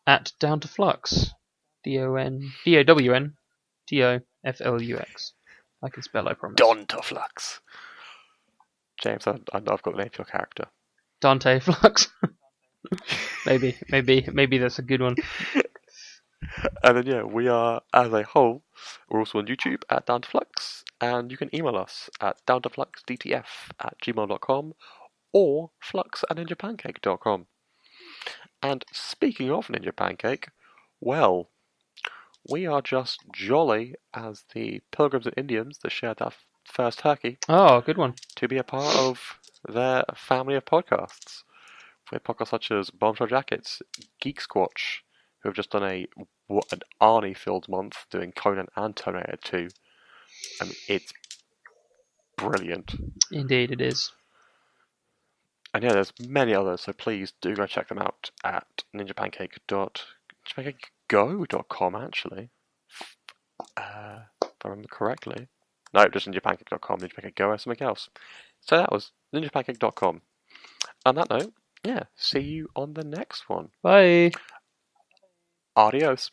@DownToFlux. DOWNTOFLUX. I can spell, I promise. DownToFlux. James, I've got the name for your character. Dante Flux. maybe that's a good one. And then we are, as a whole, we're also on YouTube @DownToFlux, and you can email us at downtofluxdtf@gmail.com or flux@ninjapancake.com. And speaking of Ninja Pancake, well, we are just jolly as the Pilgrims and Indians that shared that first turkey. Oh, good one. To be a part of their family of podcasts. With podcasts such as Bombshell Jackets, Geek Squatch, who have just done an Arnie-filled month doing Conan and Terminator 2. And it's brilliant. Indeed it is. And there's many others, so please do go check them out at ninjapancake.go.com, actually. I remember correctly. No, just ninjapancake.com. Ninjapancake Go or something else. So that was ninjapancake.com. On that note, yeah, see you on the next one. Bye. Adios.